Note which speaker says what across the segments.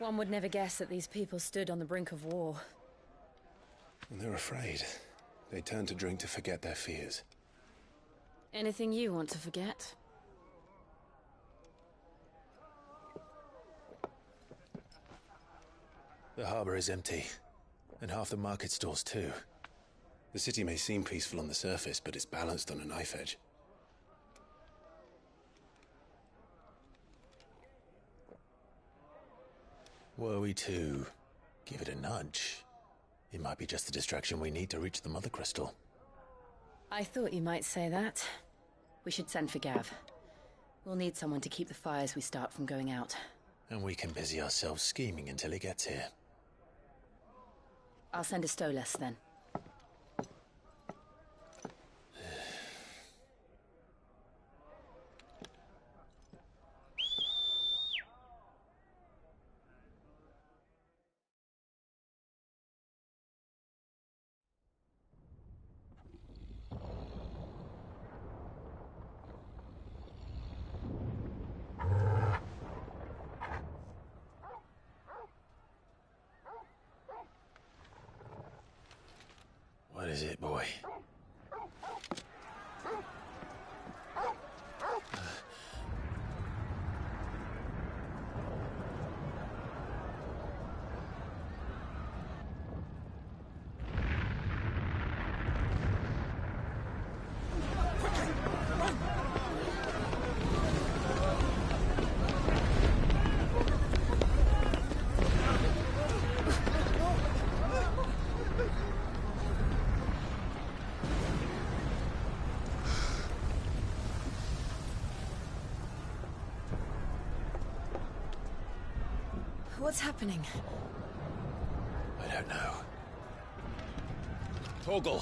Speaker 1: One would never guess that these people stood on the brink of war.
Speaker 2: And they're afraid. They turn to drink to forget their fears.
Speaker 1: Anything you want to forget?
Speaker 2: The harbor is empty, and half the market stalls too. The city may seem peaceful on the surface, but it's balanced on a knife edge. Were we to give it a nudge, it might be just the distraction we need to reach the Mother Crystal.
Speaker 1: I thought you might say that. We should send for Gav. We'll need someone to keep the fires we start from going out.
Speaker 2: And we can busy ourselves scheming until he gets here.
Speaker 1: I'll send a Stolas then.
Speaker 2: What is it, boy?
Speaker 1: What's happening?
Speaker 2: I don't know. Torgal!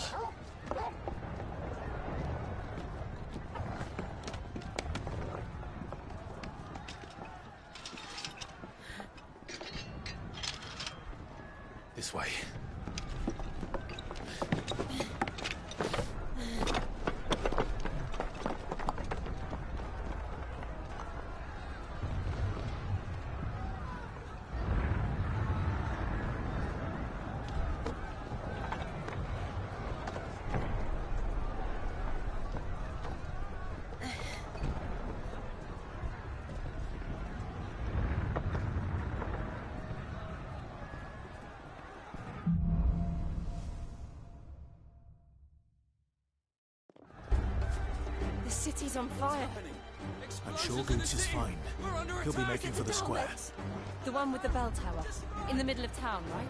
Speaker 2: This way.
Speaker 1: The city's on fire.
Speaker 3: I'm sure Goots is fine. He'll be making for the square.
Speaker 1: The one with the bell tower. In the middle of town, right?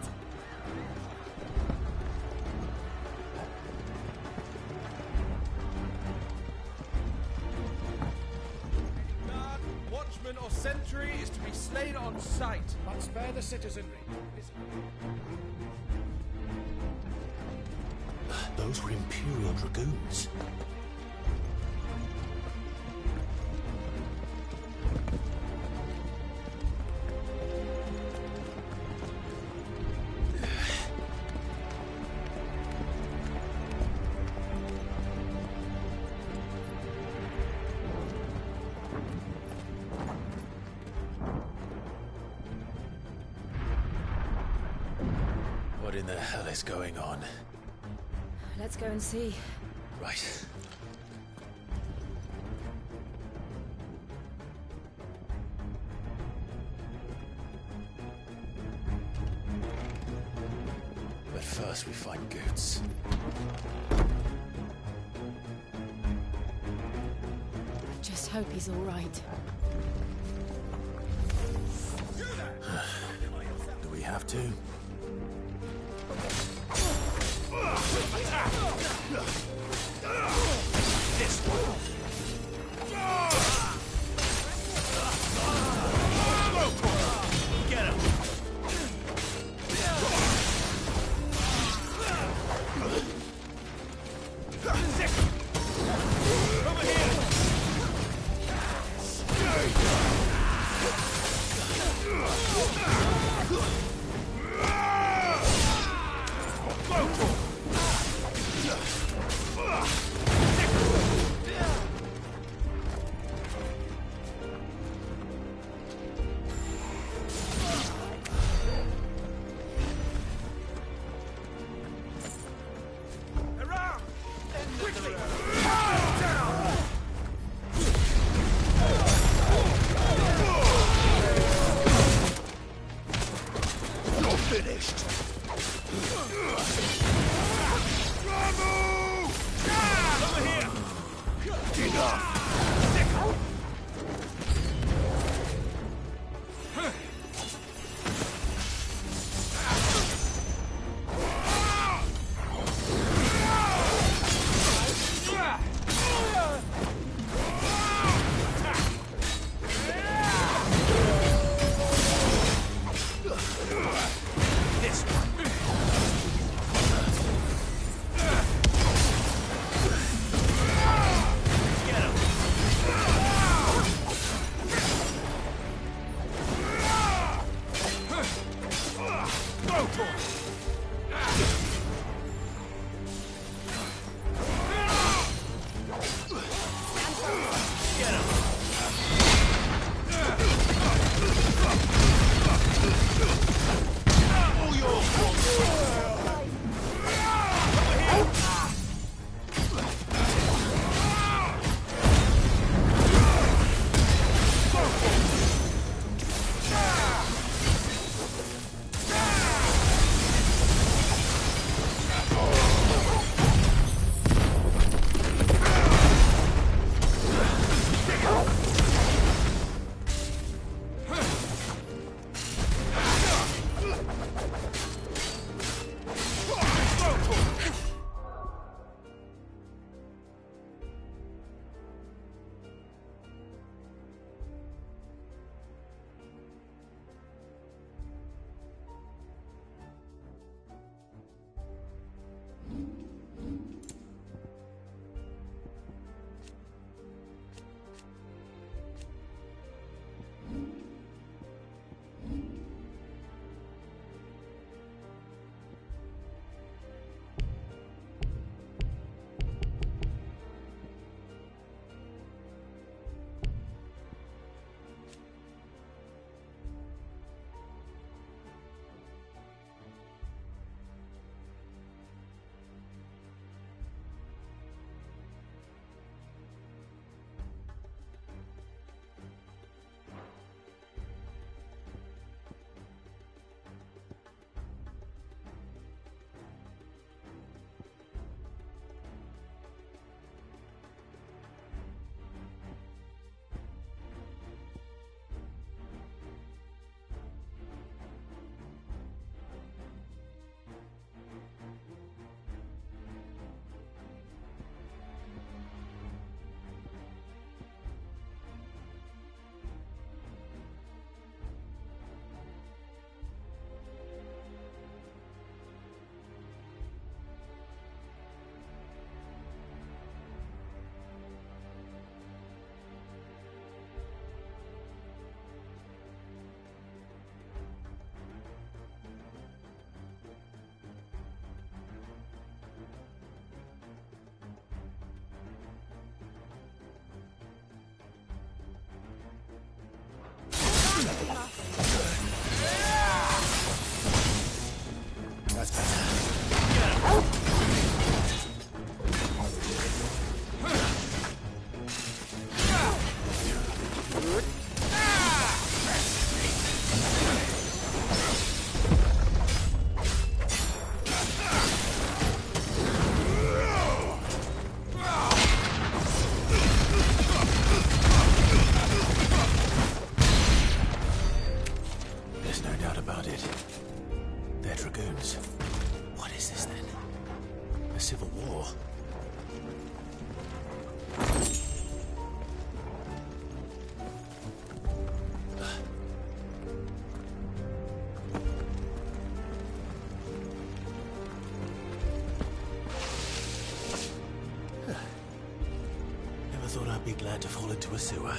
Speaker 4: Guard, watchman or sentry is to be slain on sight.
Speaker 3: But spare the citizenry. Those were Imperial Dragoons.
Speaker 2: What in the hell is going on?
Speaker 1: Let's go and see.
Speaker 2: Right. But first we find Goots.
Speaker 1: Just hope he's all right.
Speaker 3: Do we have to? This one. Get him. Over here. A civil war. Never thought I'd be glad to fall into a sewer.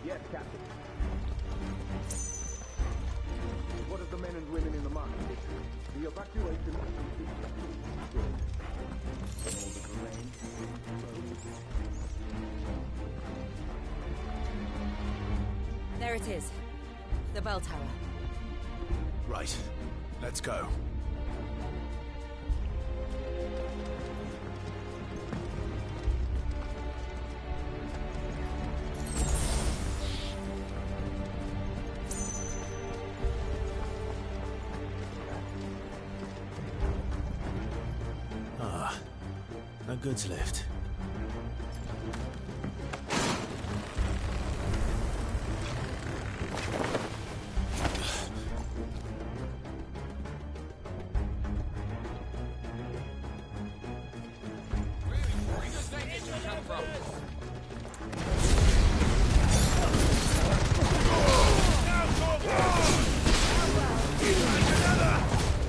Speaker 5: Yes, Captain. What of the men and women in the market district? The evacuation is good. All that remains
Speaker 1: There it is. The bell tower.
Speaker 3: Right. Let's go. No goods left.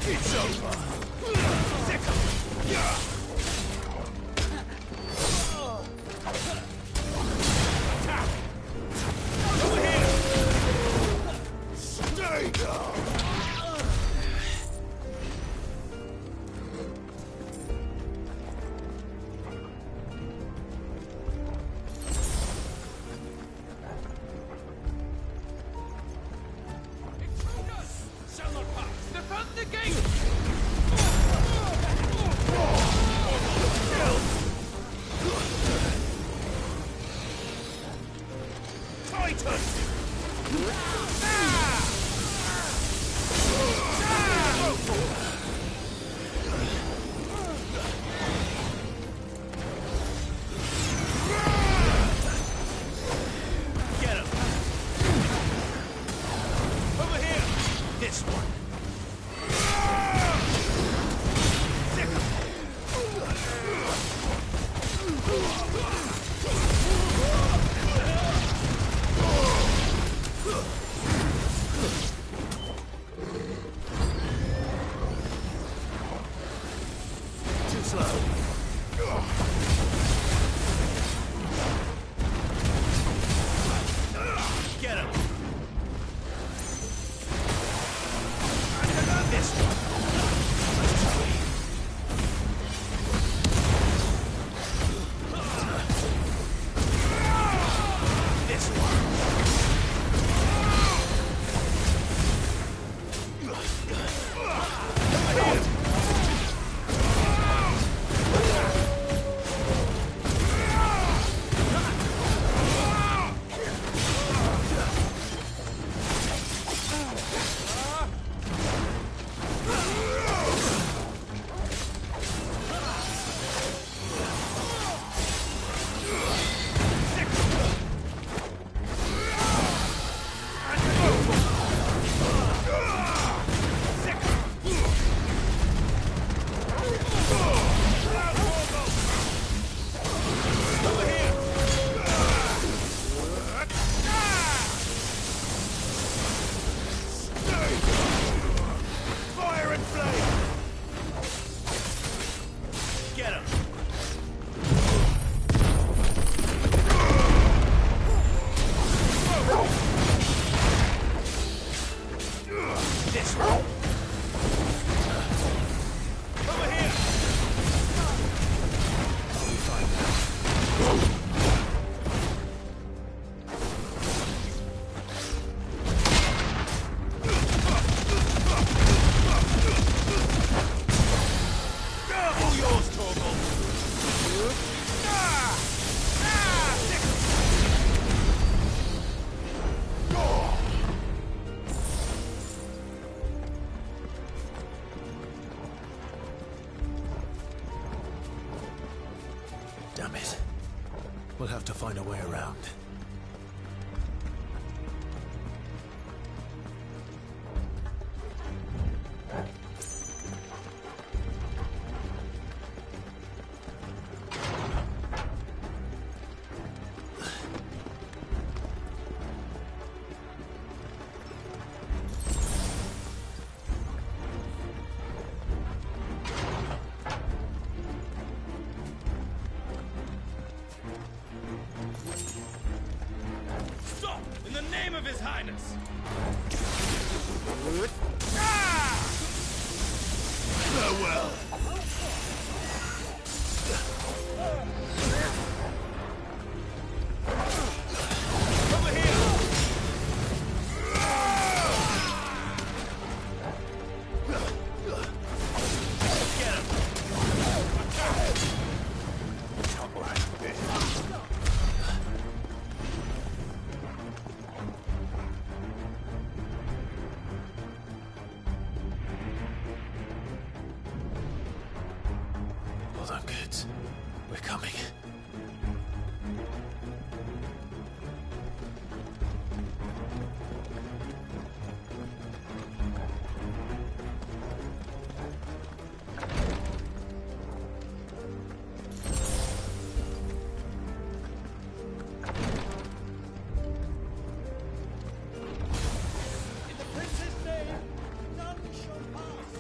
Speaker 4: It's over.
Speaker 3: We'll have to find a way around.
Speaker 4: Stop! In the name of His Highness!
Speaker 3: Farewell!
Speaker 4: Over here! Get him!
Speaker 2: Hold on, kids. We're coming.
Speaker 4: In the Prince's name, none shall pass!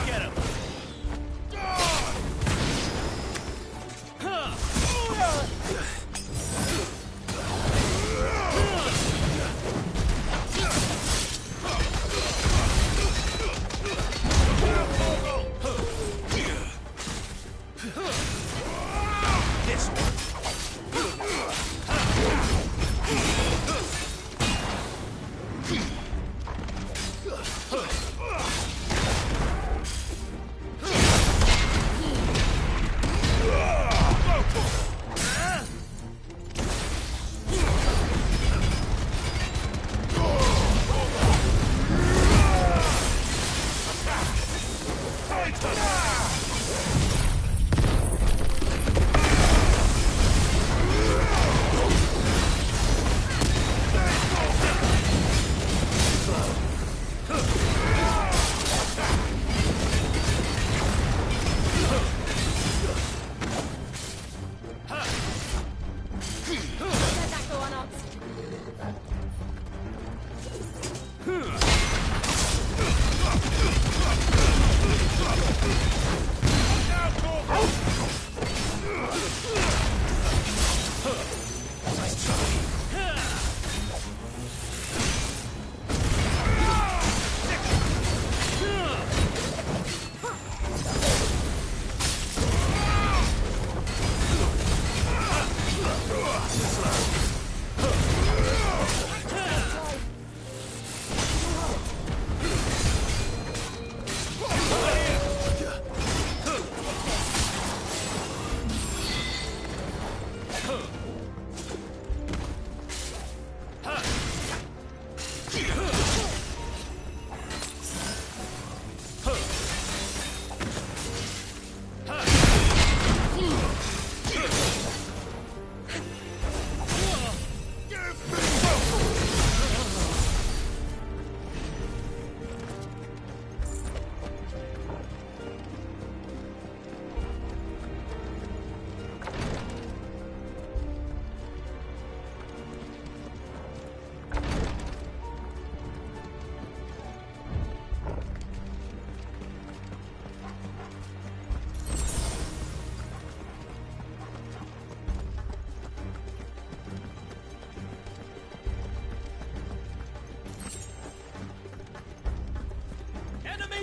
Speaker 4: Get him! This one.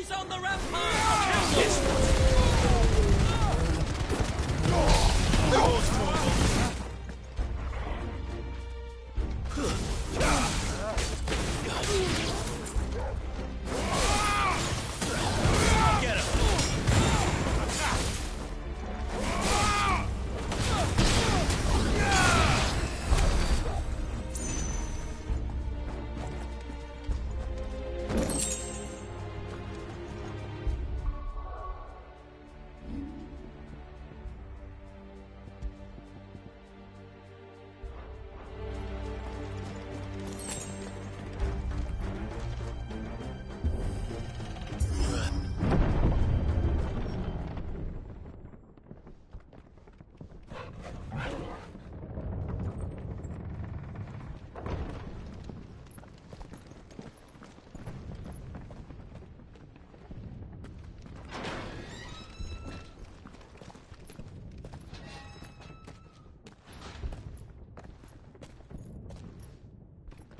Speaker 6: He's on the rampart! This Get him!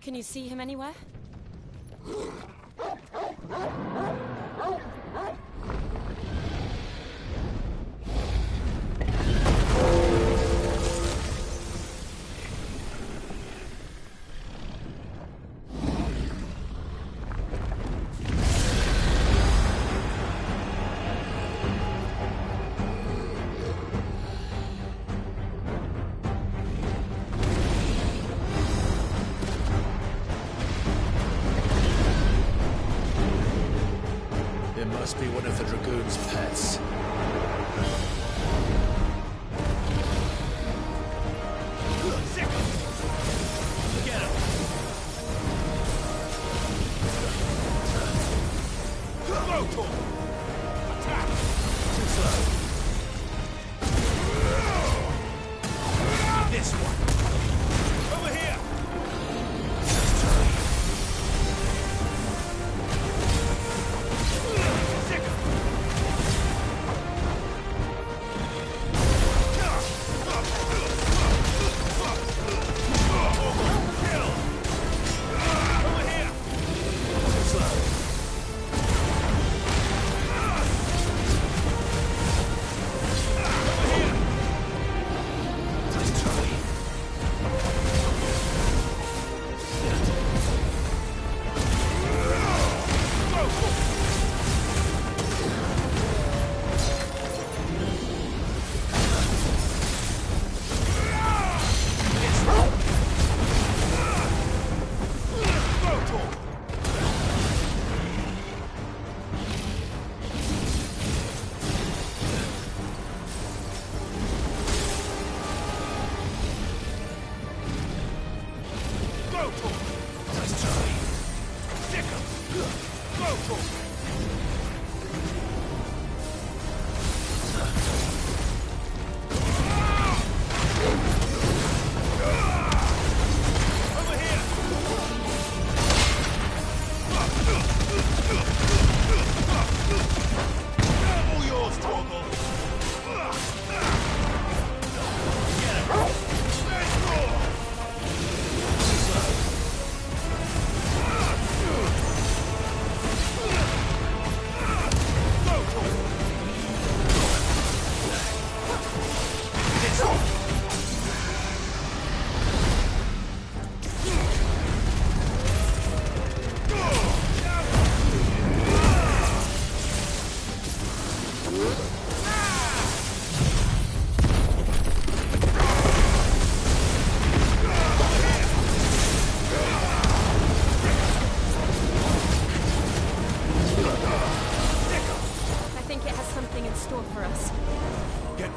Speaker 1: Can you see him anywhere?
Speaker 2: Must be one of the Dragoon's pets.
Speaker 6: Get him! Go, attack! Too slow. This one. Over here!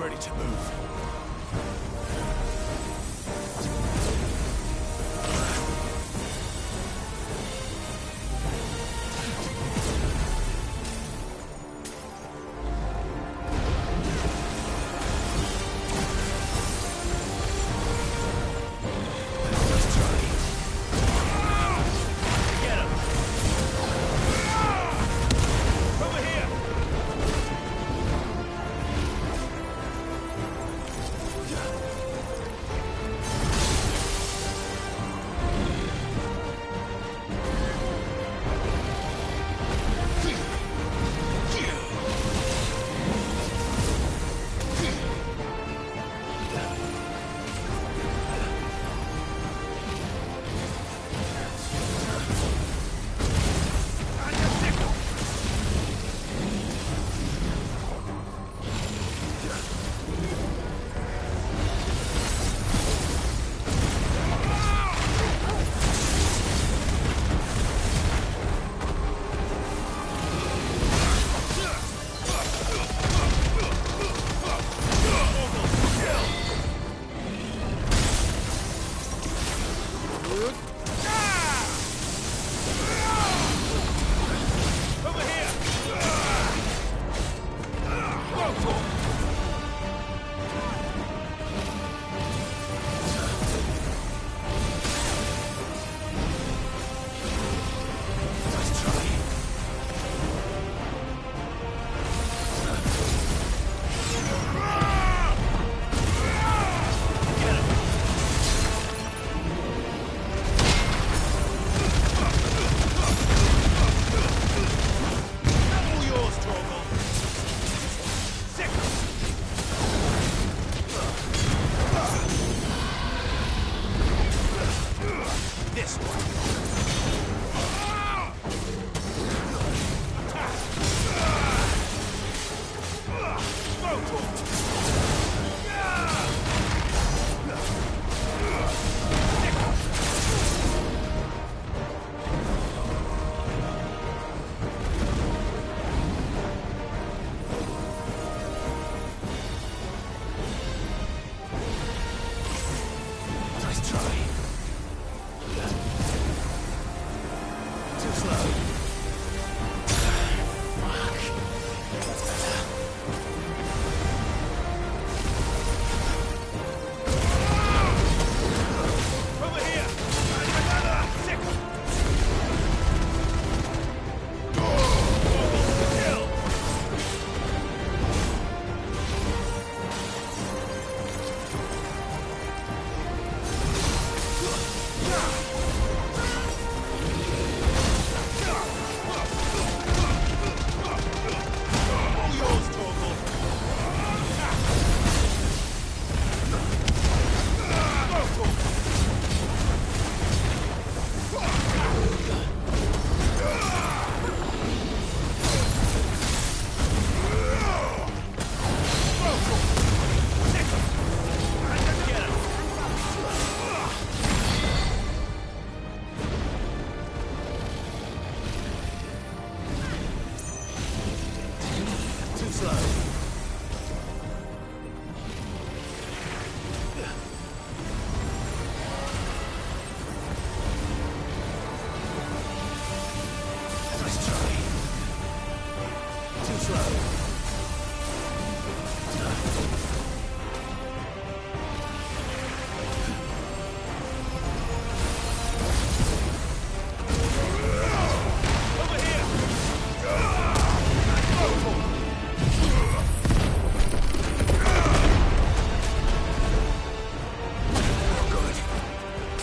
Speaker 3: ready to move.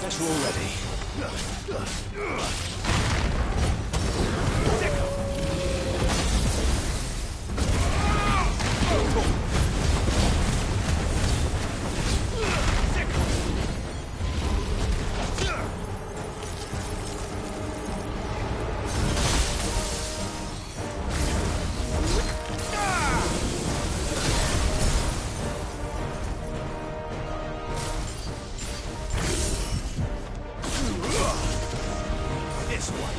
Speaker 3: Better already. This one.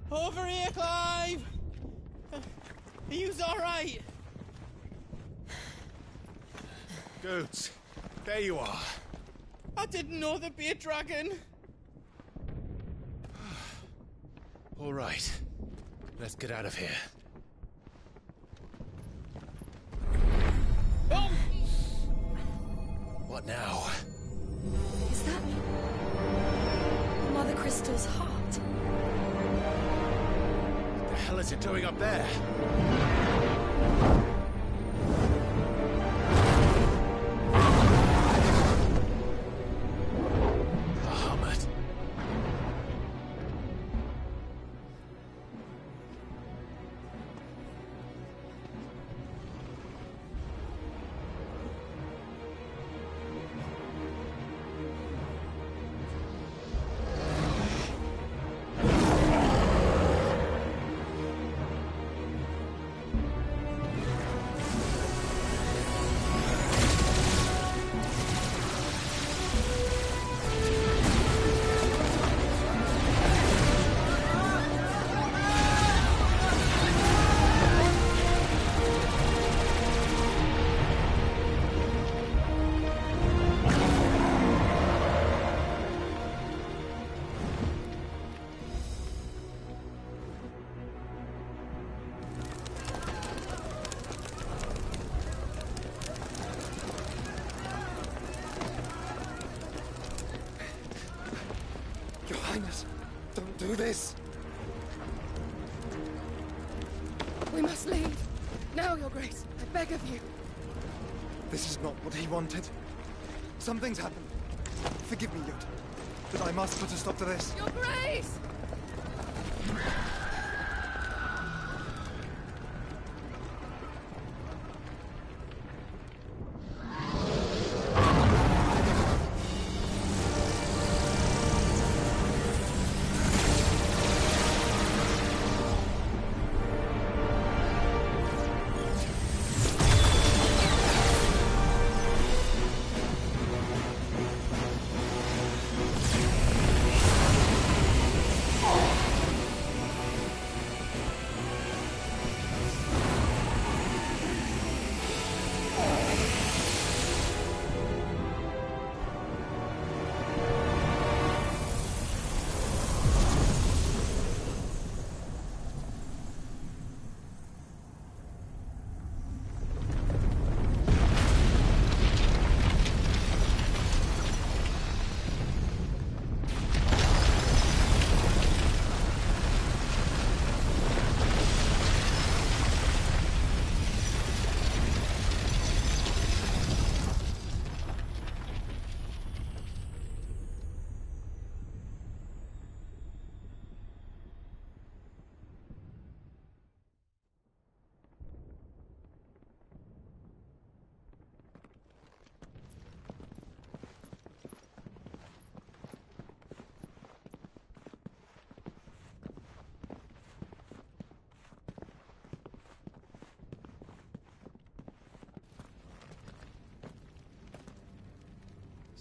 Speaker 4: Over here, Clive! Are you alright?
Speaker 6: Goods, there you are.
Speaker 4: I didn't know there'd be a dragon.
Speaker 2: All right. Let's get out of here.
Speaker 4: Oh!
Speaker 2: What now?
Speaker 1: Is that Mother Crystal's heart?
Speaker 2: What the hell is it doing up there? Bahamut.
Speaker 5: Your Highness, don't do this.
Speaker 7: We must leave. Now, Your Grace. I beg of you.
Speaker 5: This is not what he wanted. Something's happened. Forgive me, Yod, but I must put a stop to this.
Speaker 7: Your Grace!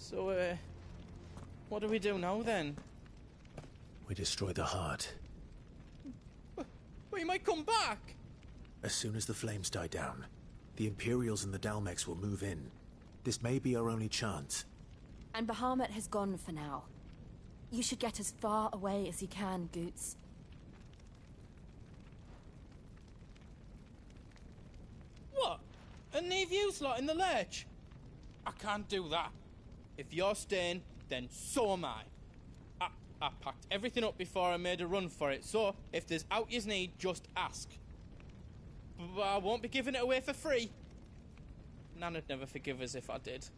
Speaker 4: So, what do we do now then?
Speaker 3: We destroy the heart.
Speaker 4: Well, you might come back!
Speaker 3: As soon as the flames die down, the Imperials and the Dalmex will move in. This may be our only chance.
Speaker 8: And Bahamut has gone for now. You should get as far away as you can, Goots.
Speaker 4: What? And leave you lot in the lurch? I can't do that. If you're staying, then so am I. I packed everything up before I made a run for it, so if there's out you need, just ask. But I won't be giving it away for free. Nana'd never forgive us if I did.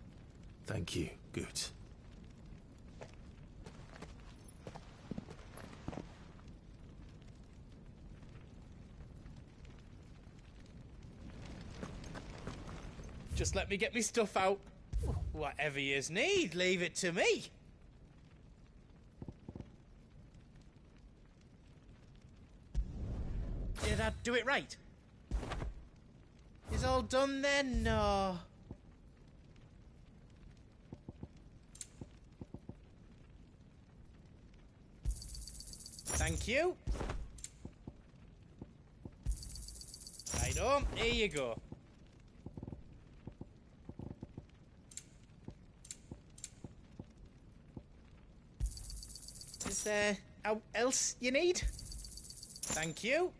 Speaker 3: Thank you, Goots.
Speaker 4: Just let me get me stuff out. Whatever yous need, leave it to me. Did I do it right? Is all done then? No. Thank you. Right on, here you go. Is there else you need? Thank you.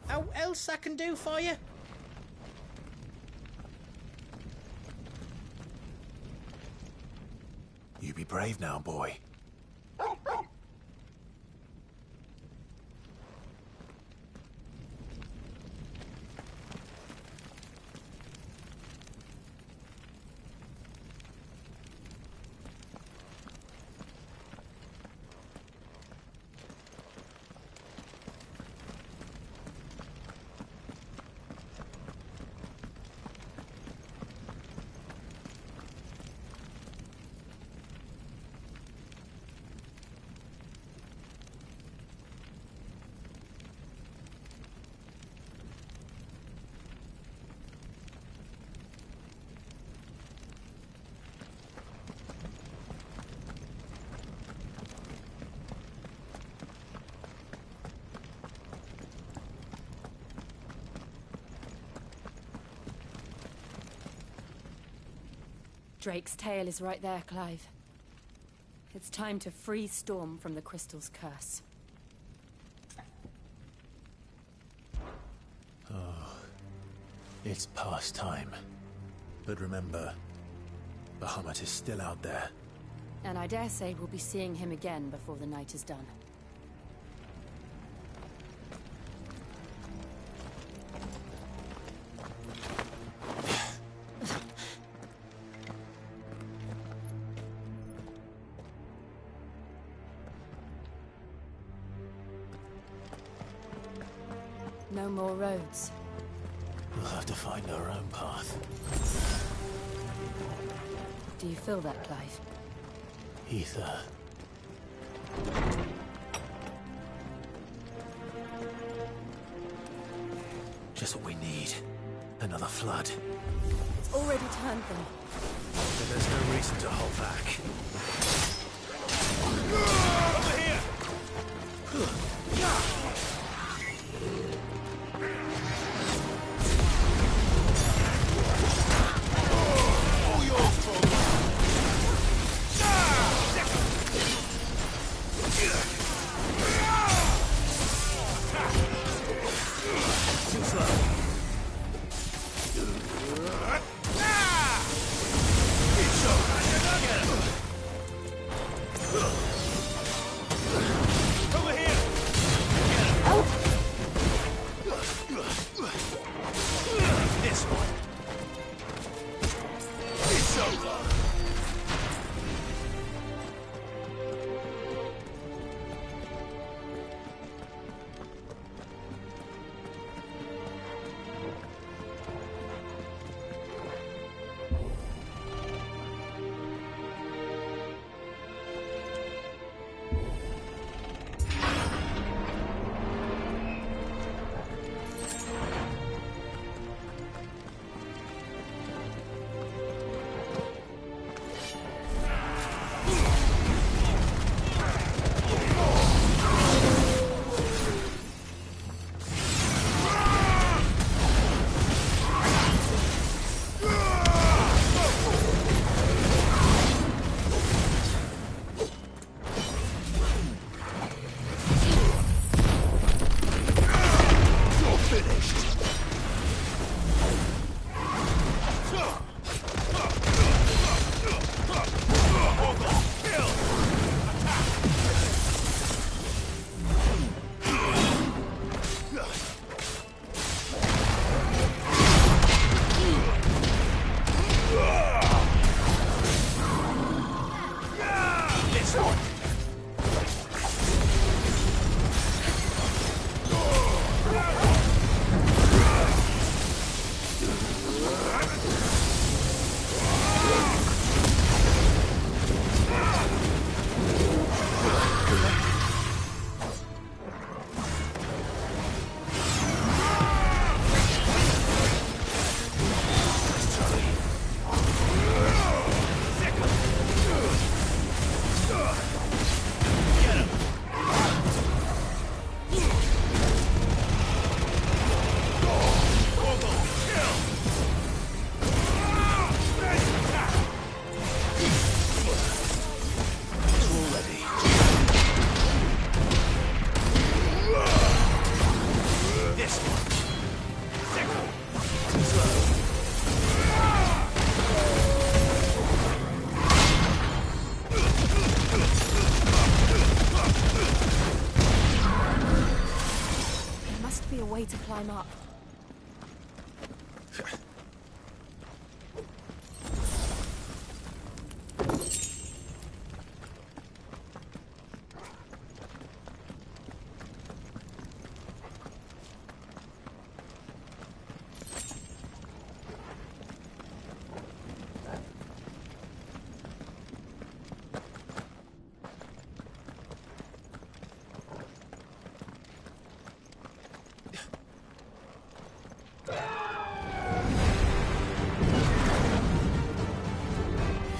Speaker 4: How else I can do for you?
Speaker 3: You be brave now, boy.
Speaker 8: Drake's tail is right there, Clive. It's time to free Storm from the Crystal's curse.
Speaker 3: It's past time. But remember, Bahamut is still out there.
Speaker 8: And I dare say we'll be seeing him again before the night is done. No more roads.
Speaker 3: We'll have to find our own path.
Speaker 8: Do you feel that, Clive?
Speaker 3: Ether. Just what we need. Another flood.
Speaker 8: It's already turned them.
Speaker 3: Then there's no reason to hold back.
Speaker 6: Over here!
Speaker 8: to climb up.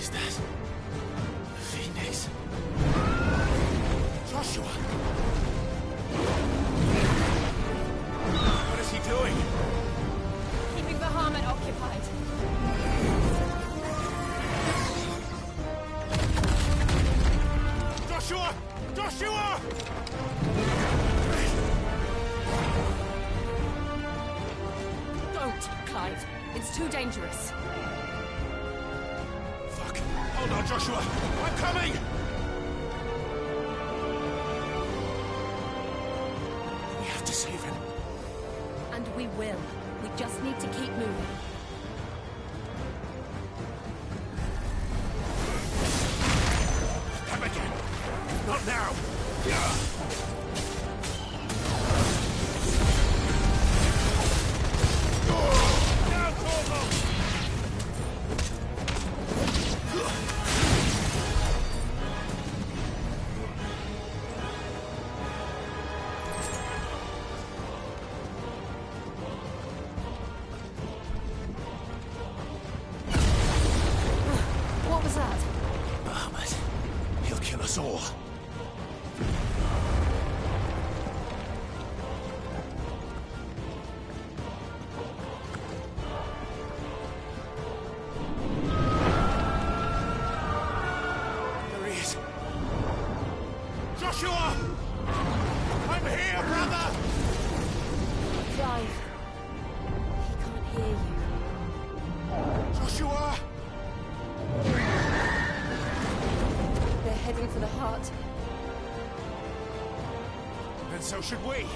Speaker 3: Is that Phoenix? Joshua! What is he doing?
Speaker 8: Keeping the Harmon occupied.
Speaker 6: Joshua! Joshua!
Speaker 8: Don't, Clive. It's too dangerous.
Speaker 6: Fuck. Hold on, Joshua. I'm coming!
Speaker 3: We have to save him.
Speaker 8: And we will. We just need to keep moving.
Speaker 6: Come again! Not now! Now, Corporal!
Speaker 8: What was that?
Speaker 3: Bahamut. He'll kill us all. There he is.
Speaker 6: Joshua! I'm here, brother!
Speaker 8: Clive. He can't hear you.
Speaker 6: Joshua!
Speaker 8: They're heading for the heart.
Speaker 6: And so should we.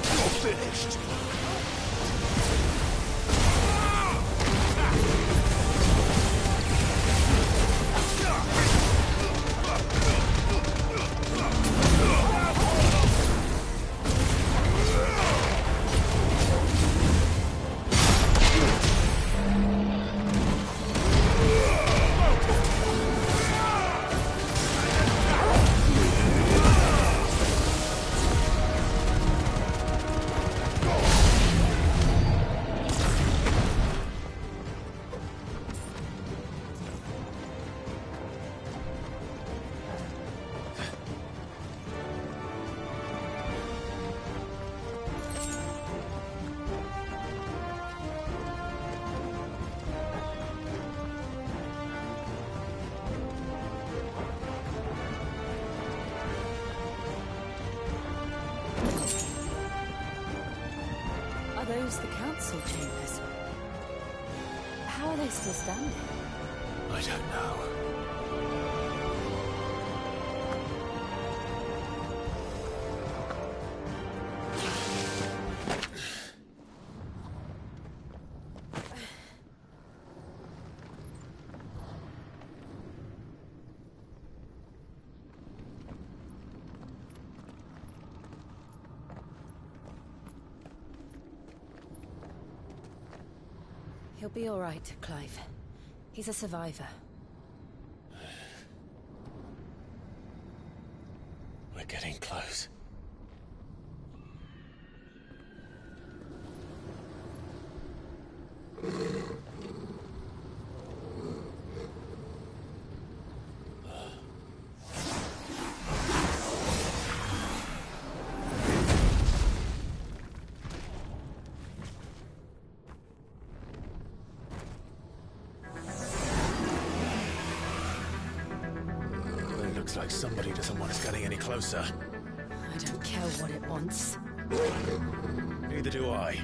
Speaker 6: You're finished.
Speaker 8: Those the council chambers. How are they still standing?
Speaker 3: I don't know.
Speaker 8: He'll be all right, Clive. He's a survivor.
Speaker 2: We're getting close. Looks like somebody doesn't want us getting any closer.
Speaker 8: I don't care what it wants.
Speaker 2: Neither do I.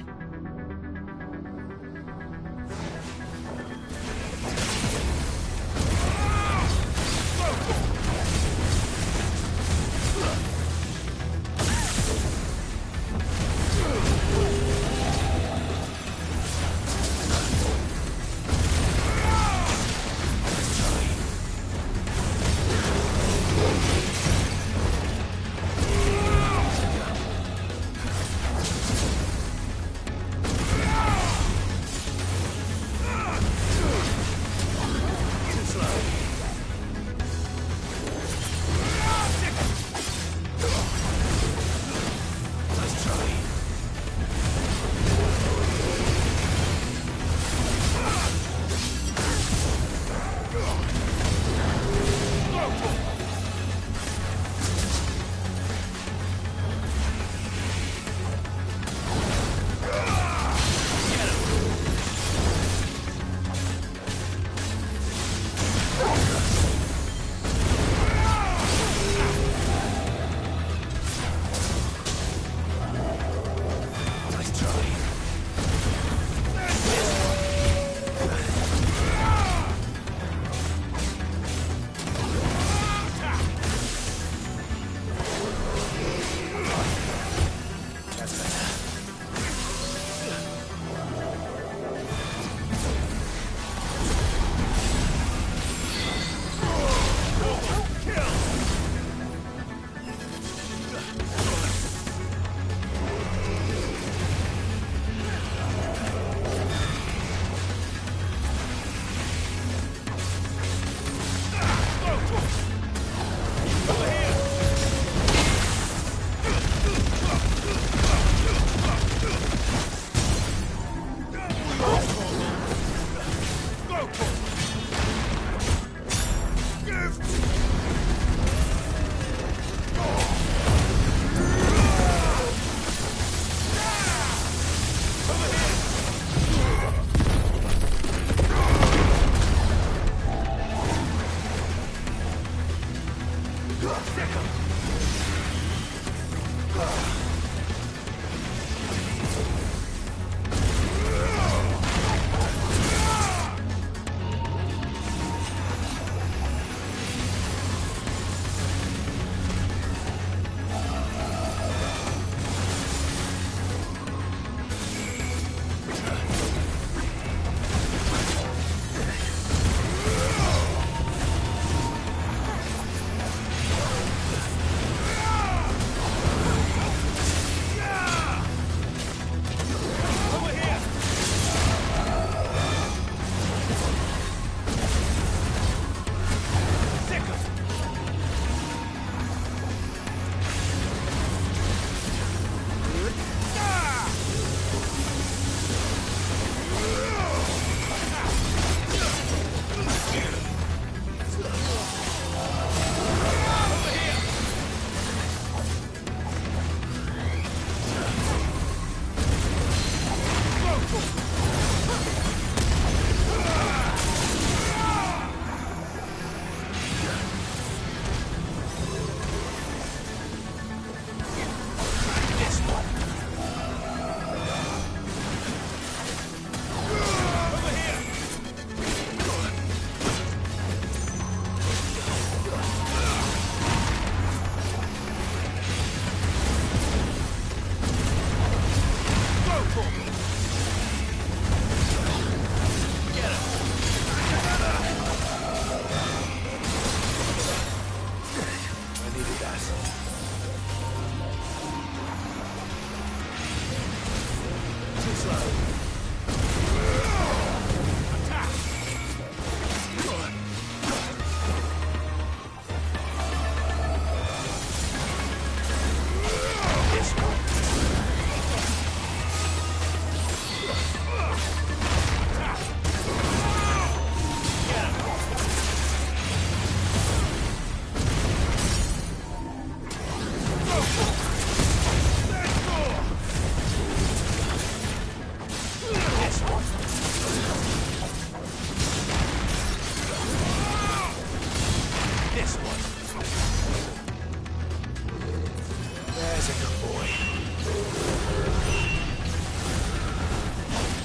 Speaker 3: There's a good boy.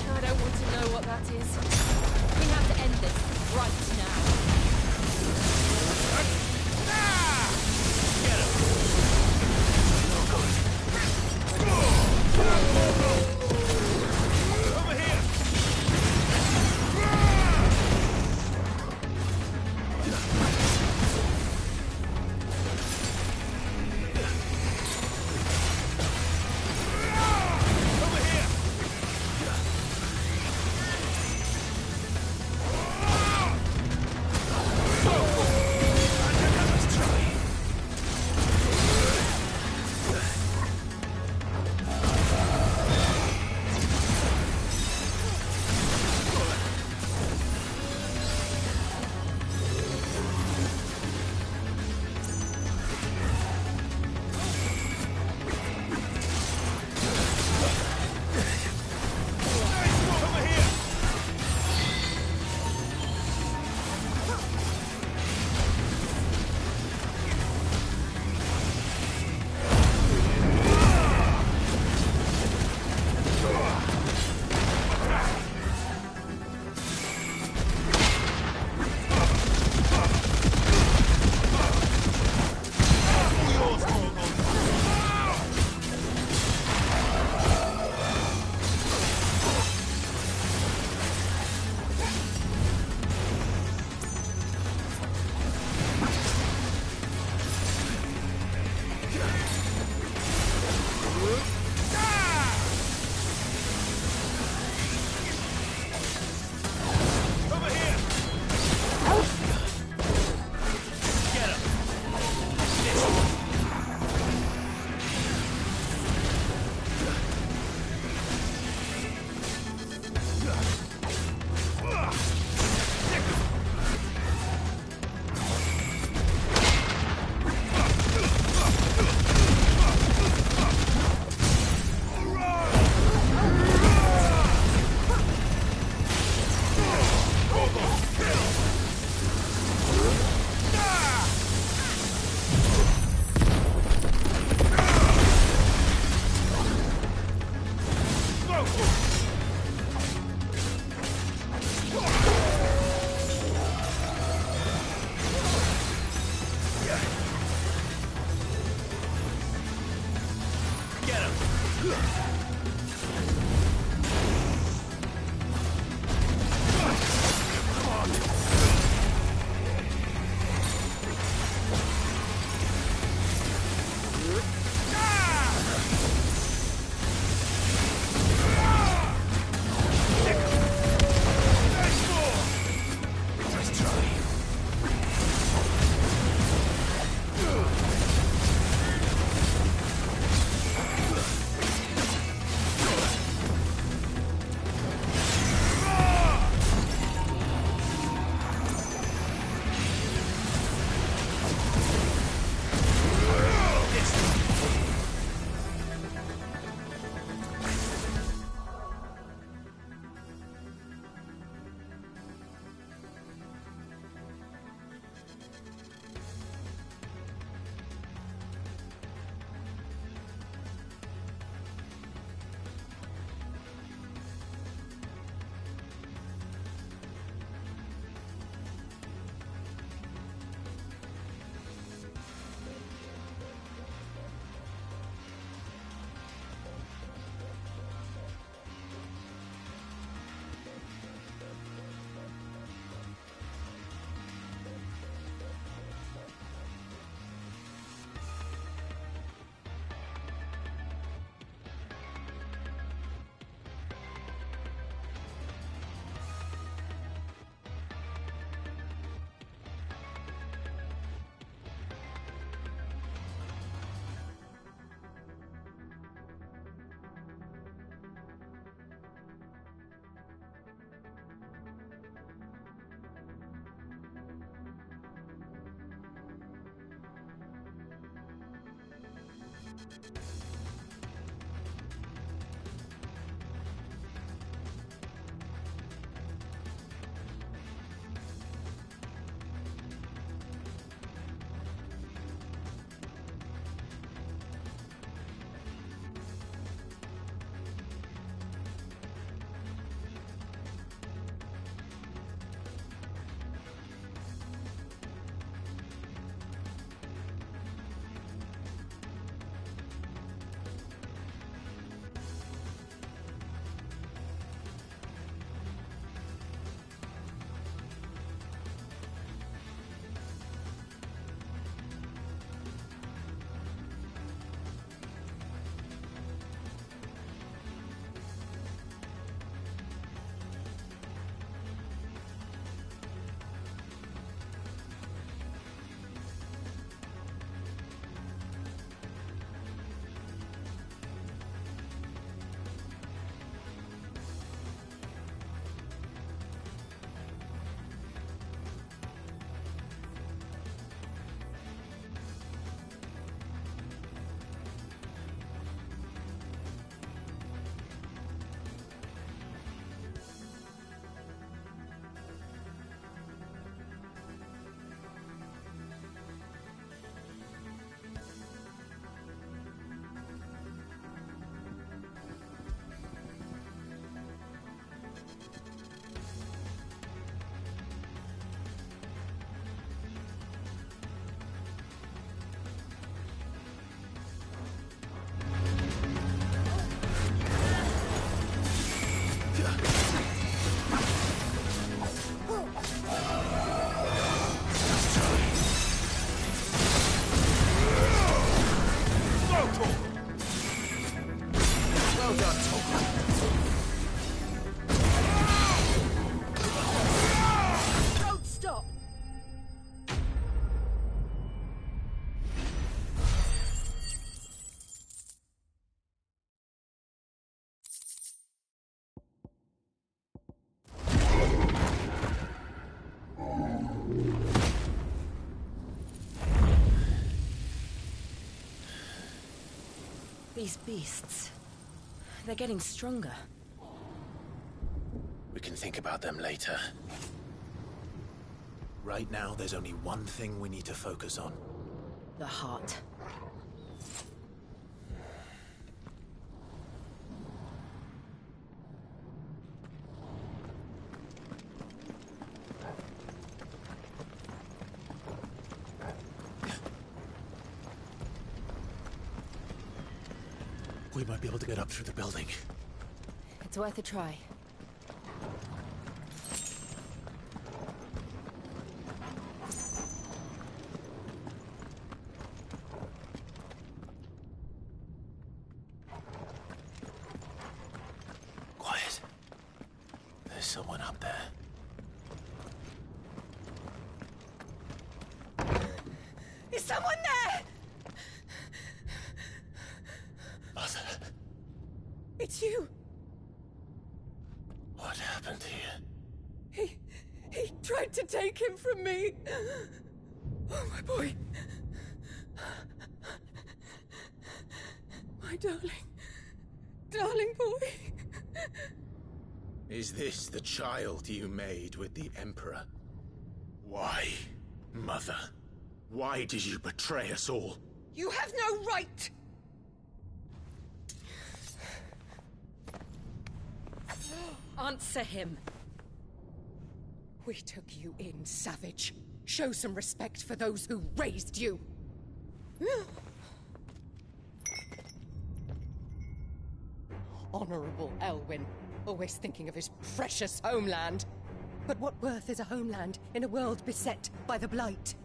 Speaker 8: I don't want to know what that is. We have to end this right now.
Speaker 6: Get him! Over here! Over here! Over here! Yours, Torgal. Over here! Get him! Get him!
Speaker 1: These beasts... they're getting stronger.
Speaker 2: We can think about them later.
Speaker 3: Right now, there's only one thing we need to focus on.
Speaker 1: The heart.
Speaker 3: We might be able to get up through the building.
Speaker 1: It's worth a try.
Speaker 3: Quiet. There's someone up there.
Speaker 1: Is someone there?
Speaker 3: Mother,
Speaker 7: It's you!
Speaker 3: what happened here?
Speaker 7: He tried to take him from me! Oh, my boy. My darling boy.
Speaker 3: Is this the child you made with the Emperor? Why, Mother? Why did you betray us all?
Speaker 7: You have no right!
Speaker 1: Answer him.
Speaker 7: We took you in, savage. Show some respect for those who raised you. Honorable Elwyn, always thinking of his precious homeland. But what worth is a homeland in a world beset by the Blight?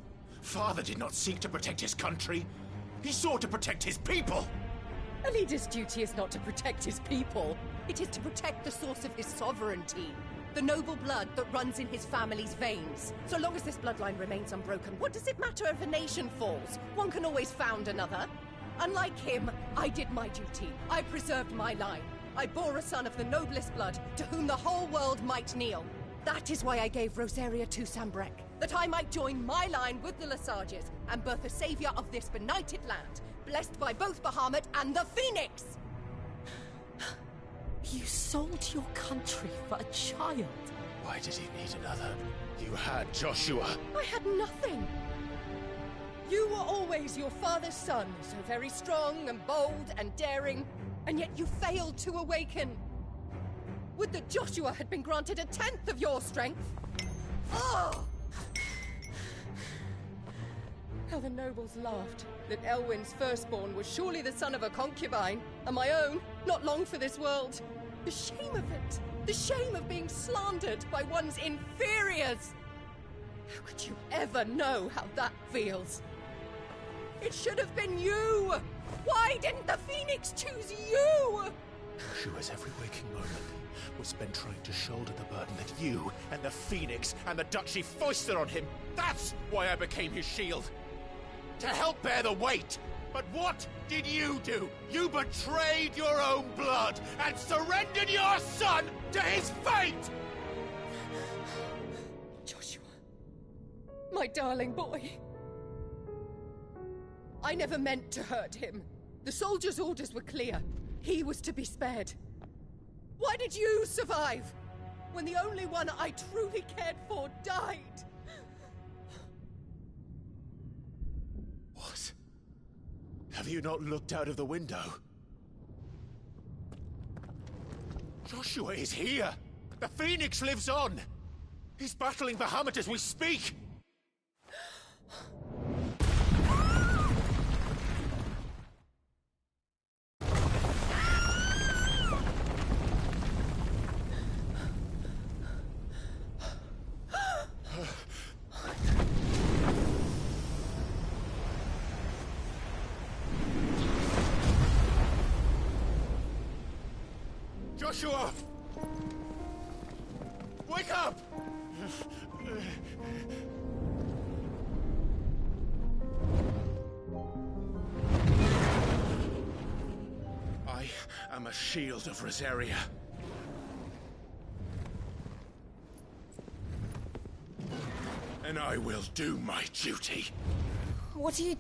Speaker 3: Father did not seek to protect his country. He sought to protect his people.
Speaker 7: A leader's duty is not to protect his people. It is to protect the source of his sovereignty. The noble blood that runs in his family's veins. So long as this bloodline remains unbroken, what does it matter if a nation falls? One can always found another. Unlike him, I did my duty. I preserved my line. I bore a son of the noblest blood, to whom the whole world might kneel. That is why I gave Rosaria to Sambrek, that I might join my line with the Lesages and birth a savior of this benighted land, blessed by both Bahamut and the Phoenix!
Speaker 9: You sold your country for a child.
Speaker 3: Why did he need another? You had Joshua.
Speaker 7: I had nothing. You were always your father's son, so very strong and bold and daring, and yet you failed to awaken. Would that Joshua had been granted 1/10 of your strength? Oh! How the nobles laughed that Elwyn's firstborn was surely the son of a concubine, and my own, not long for this world. The shame of it! The shame of being slandered by one's inferiors! How could you ever know how that feels? It should have been you! Why didn't the Phoenix choose you?
Speaker 3: Joshua's every waking moment was spent trying to shoulder the burden that you and the Phoenix and the Duchy foisted on him. That's why I became his shield. To help bear the weight. But what did you do? You betrayed your own blood and surrendered your son to his fate!
Speaker 7: Joshua, my darling boy. I never meant to hurt him. The soldiers' orders were clear. He was to be spared. Why did you survive when the only one I truly cared for died?
Speaker 3: What? Have you not looked out of the window? Joshua is here! The Phoenix lives on! He's battling Bahamut as we speak! Joshua! Wake up! I am a shield of Rosaria. And I will do my duty.
Speaker 1: What are you...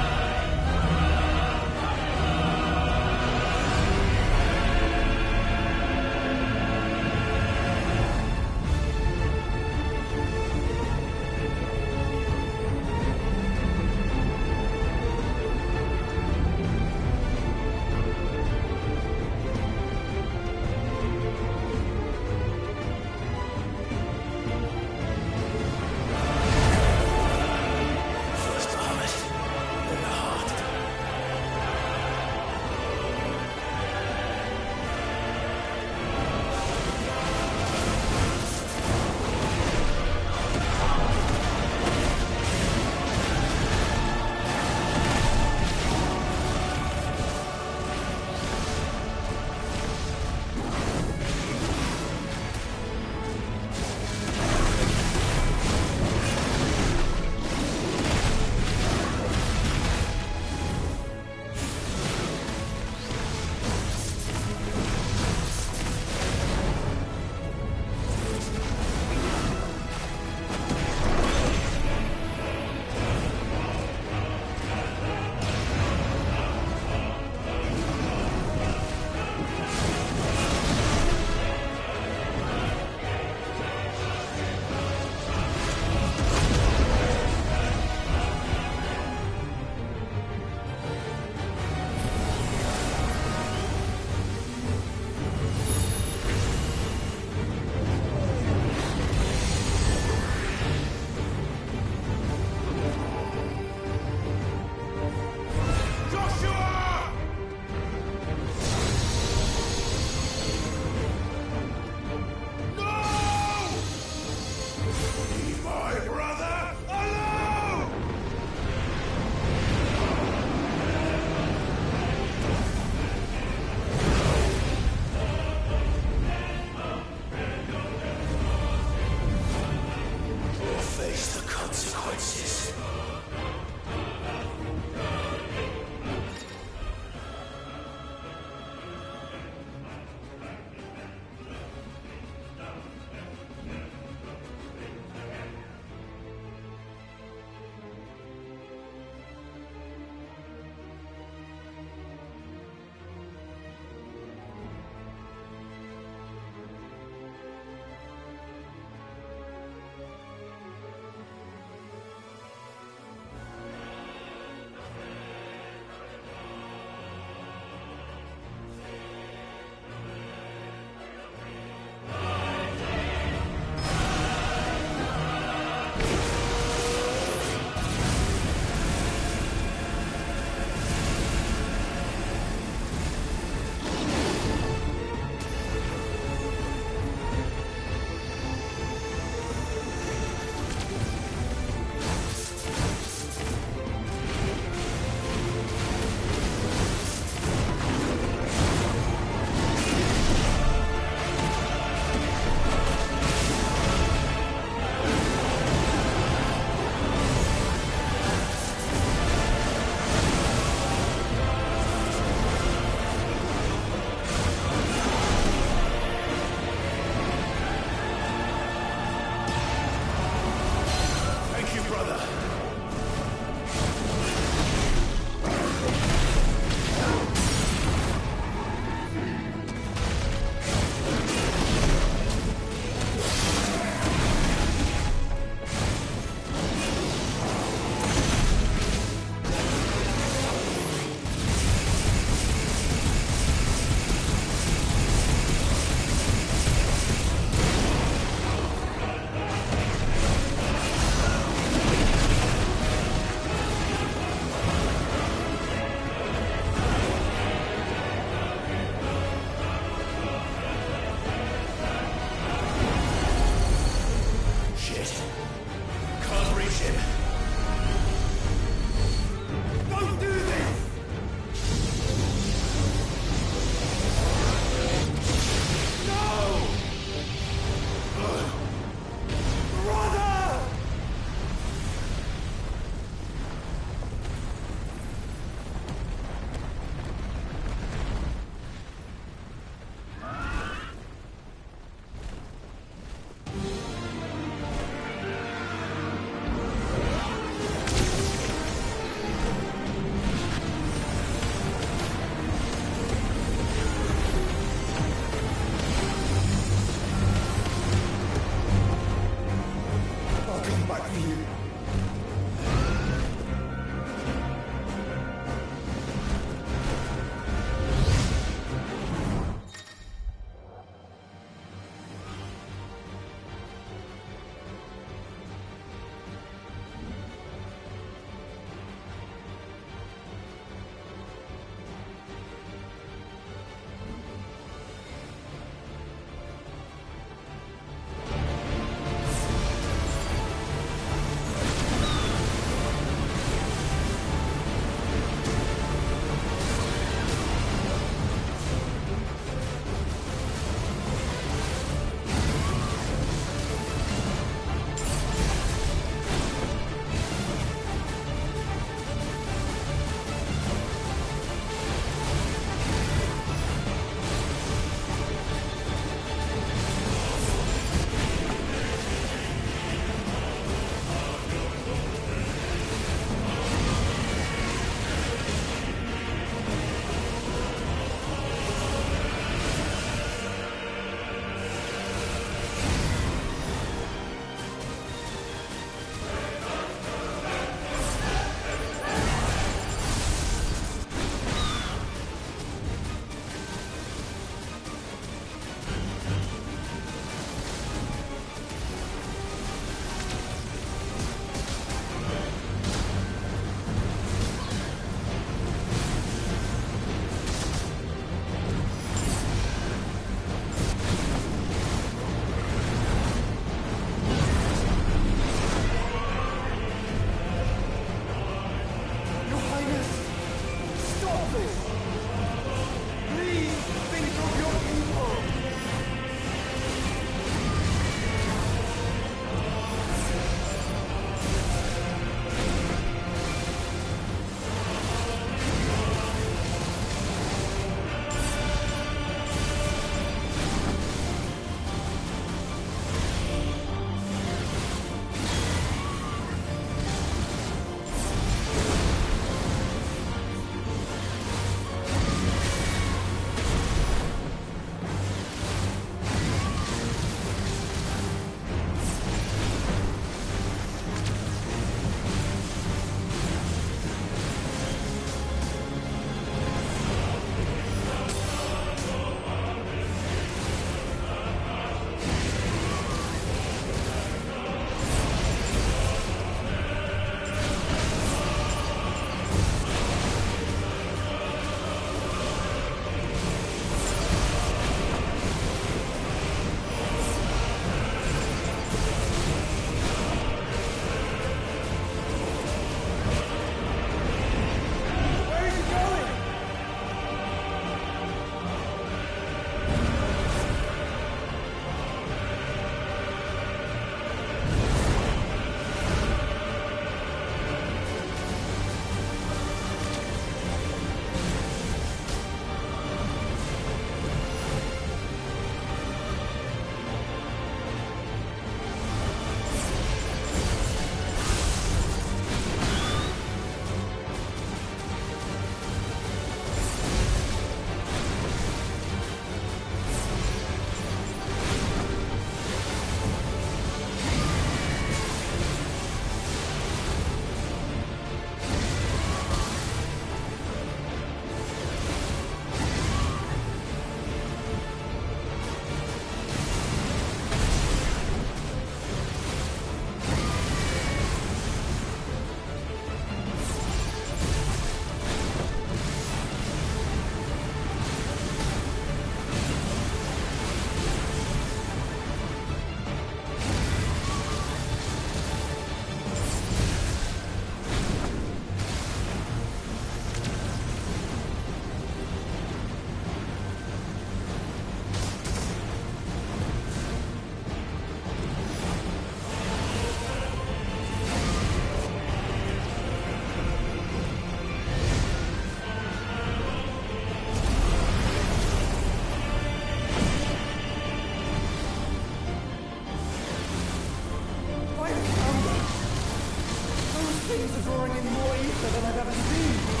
Speaker 5: stranger than I've ever seen.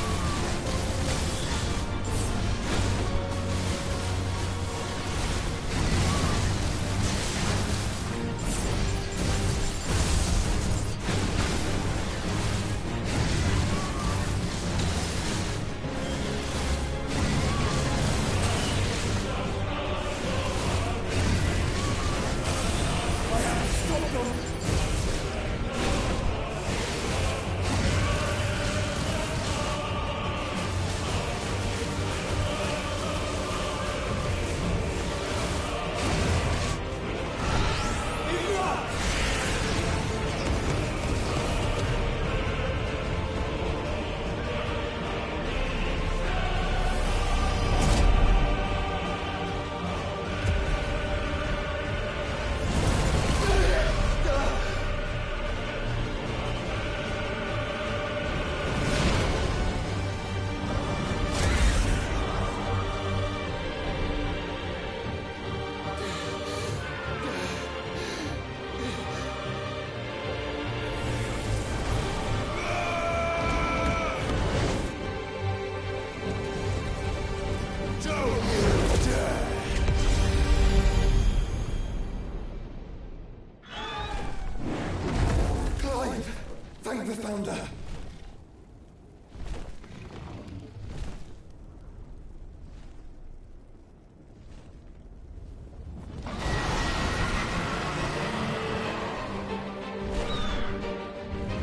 Speaker 5: Thank the Founder!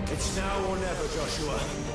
Speaker 6: It's now or never, Joshua.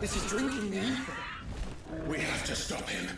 Speaker 6: This is drinking the ether.
Speaker 3: We have to stop him.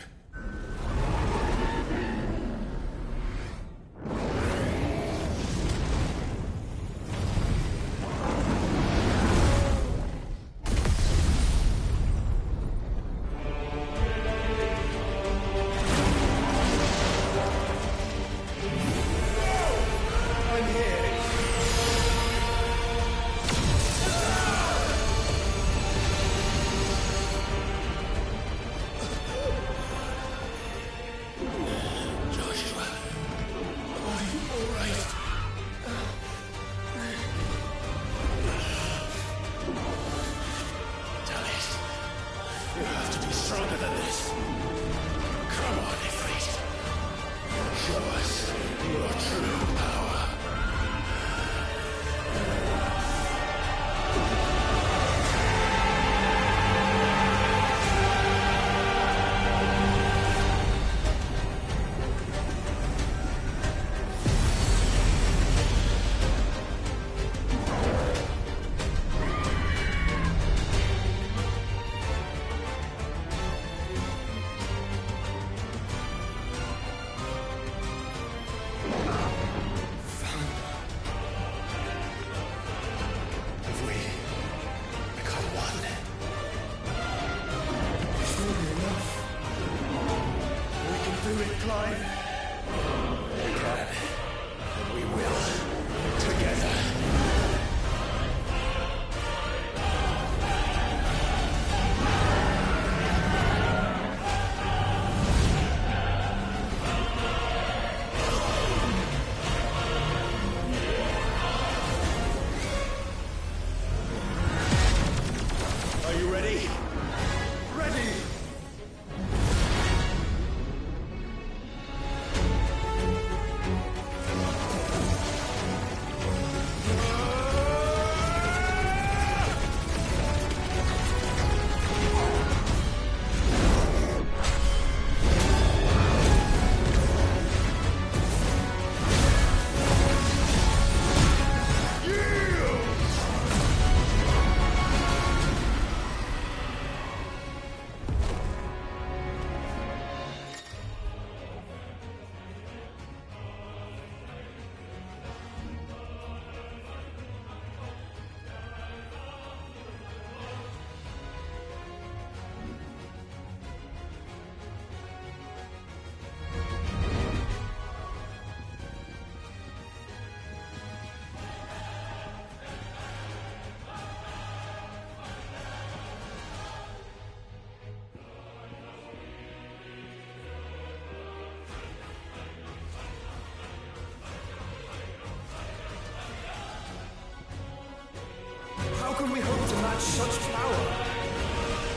Speaker 6: How can we hope to match such power?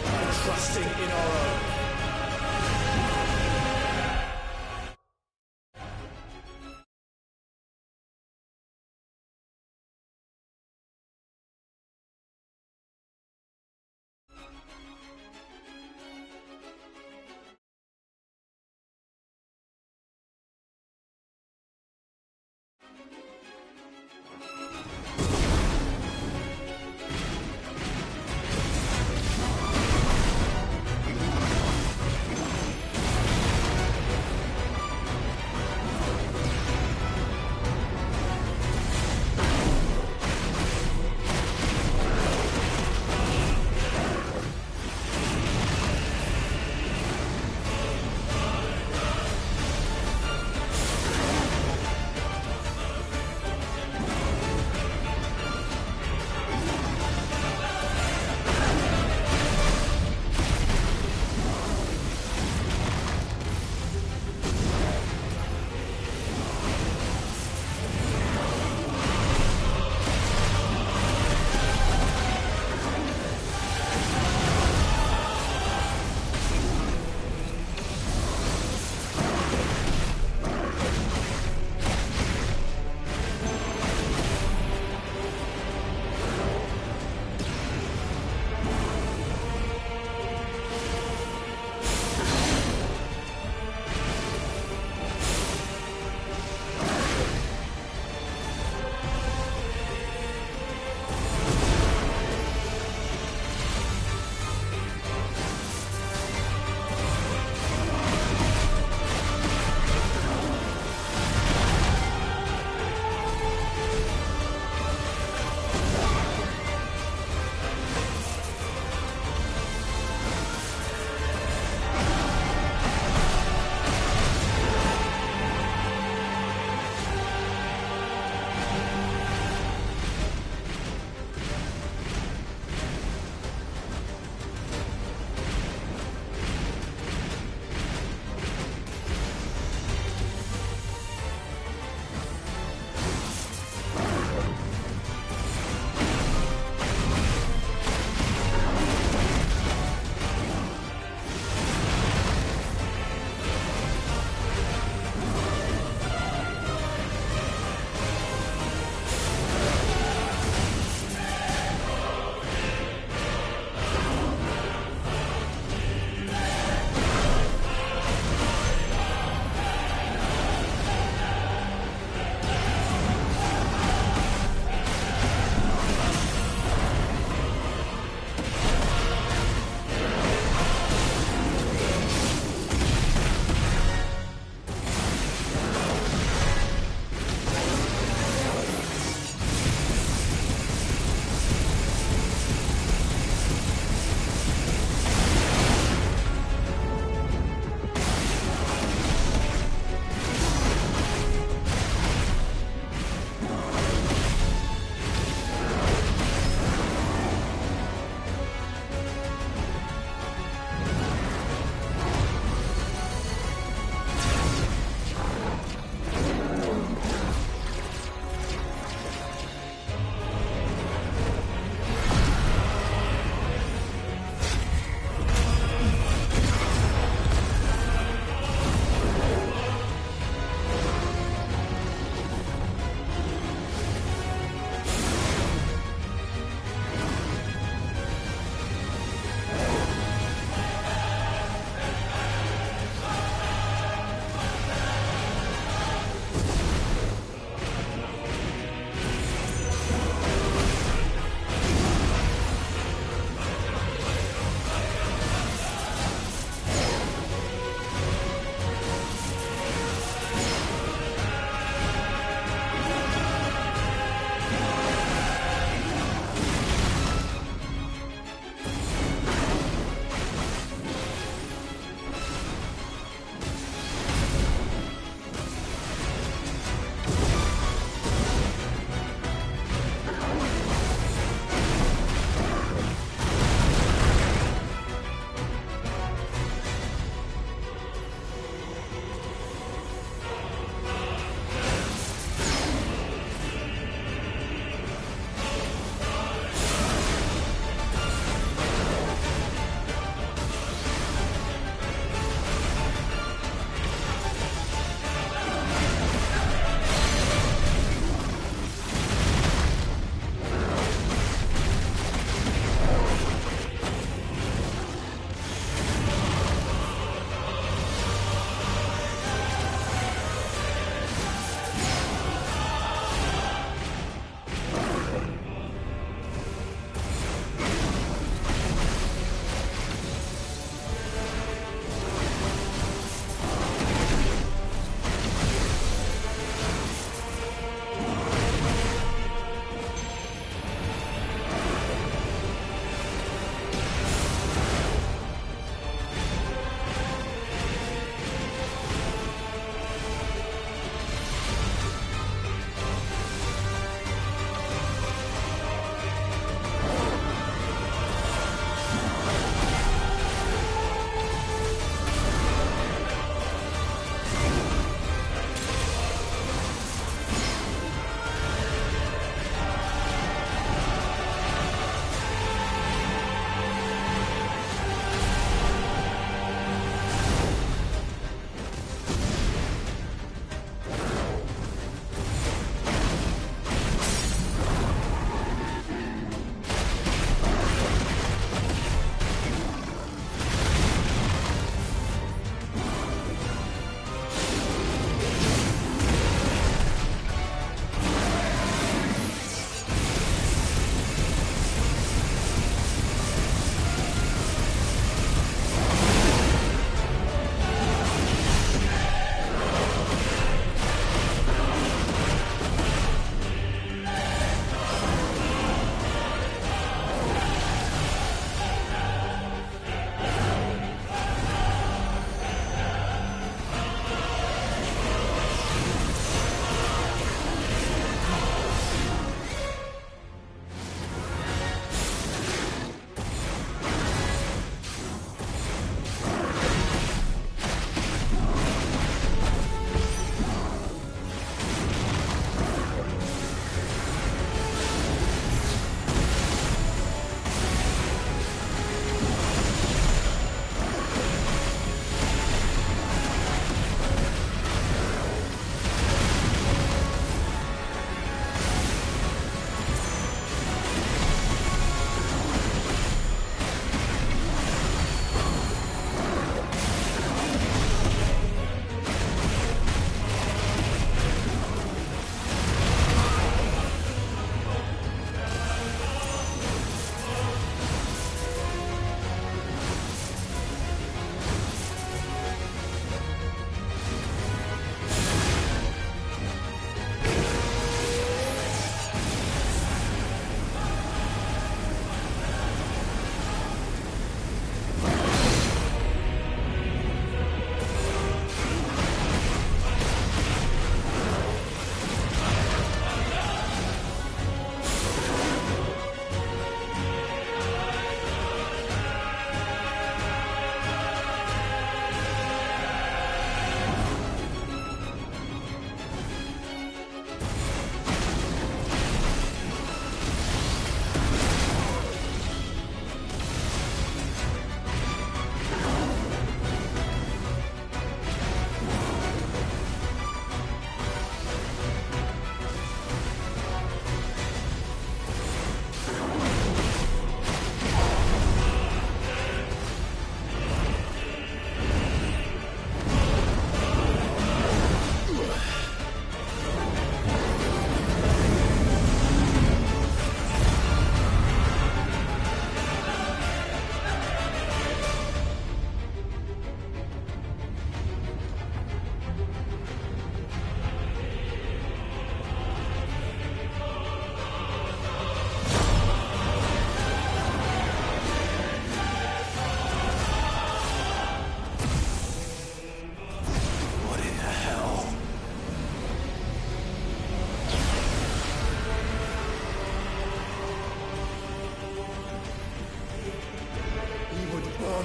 Speaker 6: By trusting in our own.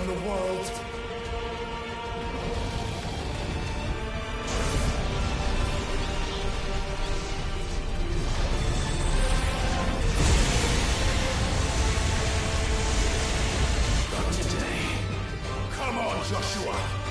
Speaker 6: the world.
Speaker 3: Not today. Come on, Joshua!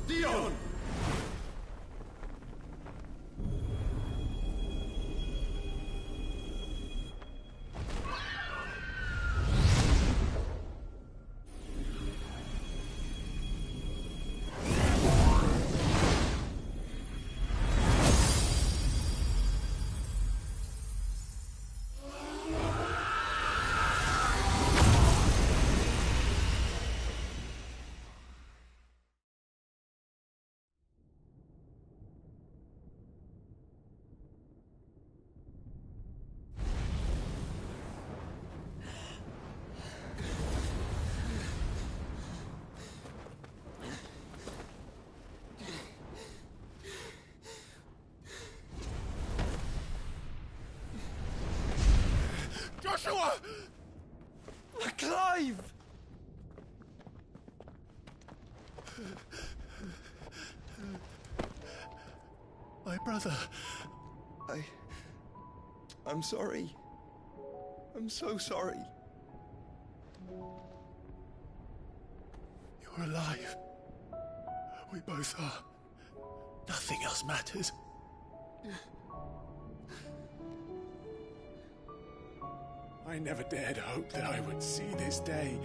Speaker 6: Dion!
Speaker 3: Joshua!
Speaker 6: Clive!
Speaker 3: My brother.
Speaker 6: I'm sorry. I'm so sorry.
Speaker 3: You're alive. We both are. Nothing else matters. I never dared hope that I would see this day.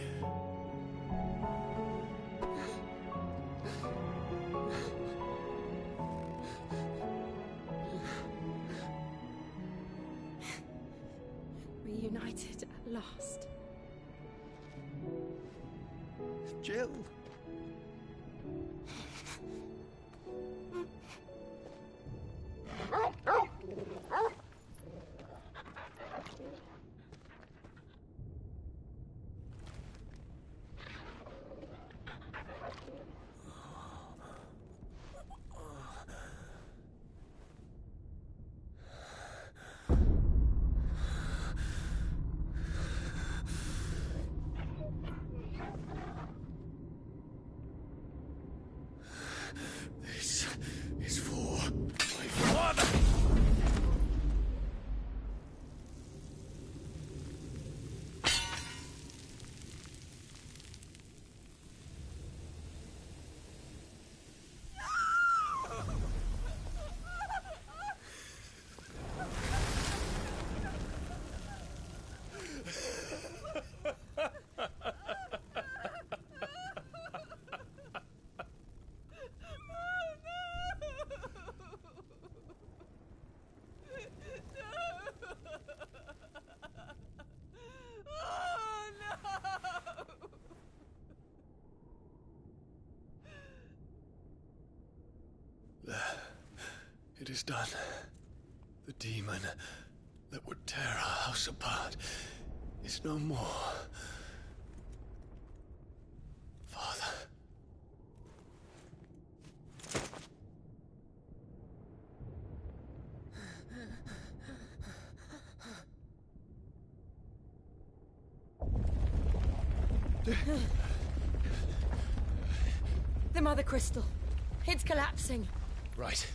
Speaker 7: Reunited at last.
Speaker 6: Jill.
Speaker 10: It is done. The demon that would tear our house apart is no more. Father.
Speaker 8: The Mother Crystal. It's collapsing.
Speaker 10: Right.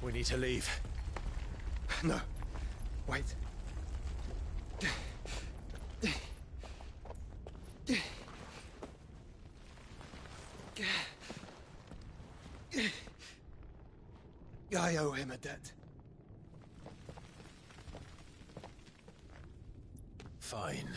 Speaker 10: We need to leave.
Speaker 6: No. Wait. I owe him a debt.
Speaker 10: Fine.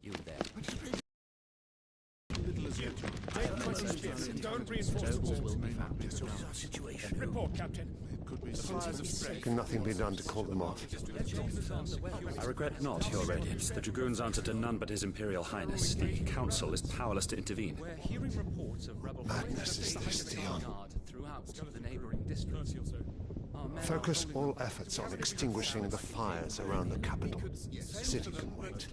Speaker 11: You there.
Speaker 6: Don't reinforce
Speaker 11: will be found.
Speaker 6: situation. Report, Captain.
Speaker 12: Can nothing be done to call them off?
Speaker 13: I regret not, Your Radiance. The Dragoons answer to none but His Imperial Highness. The Council is powerless to intervene.
Speaker 6: We're hearing reports of rebel
Speaker 12: Madness is this, Dion.
Speaker 11: Throughout the neighboring districts.
Speaker 12: Focus all efforts on extinguishing the fires around the capital. The city can wait.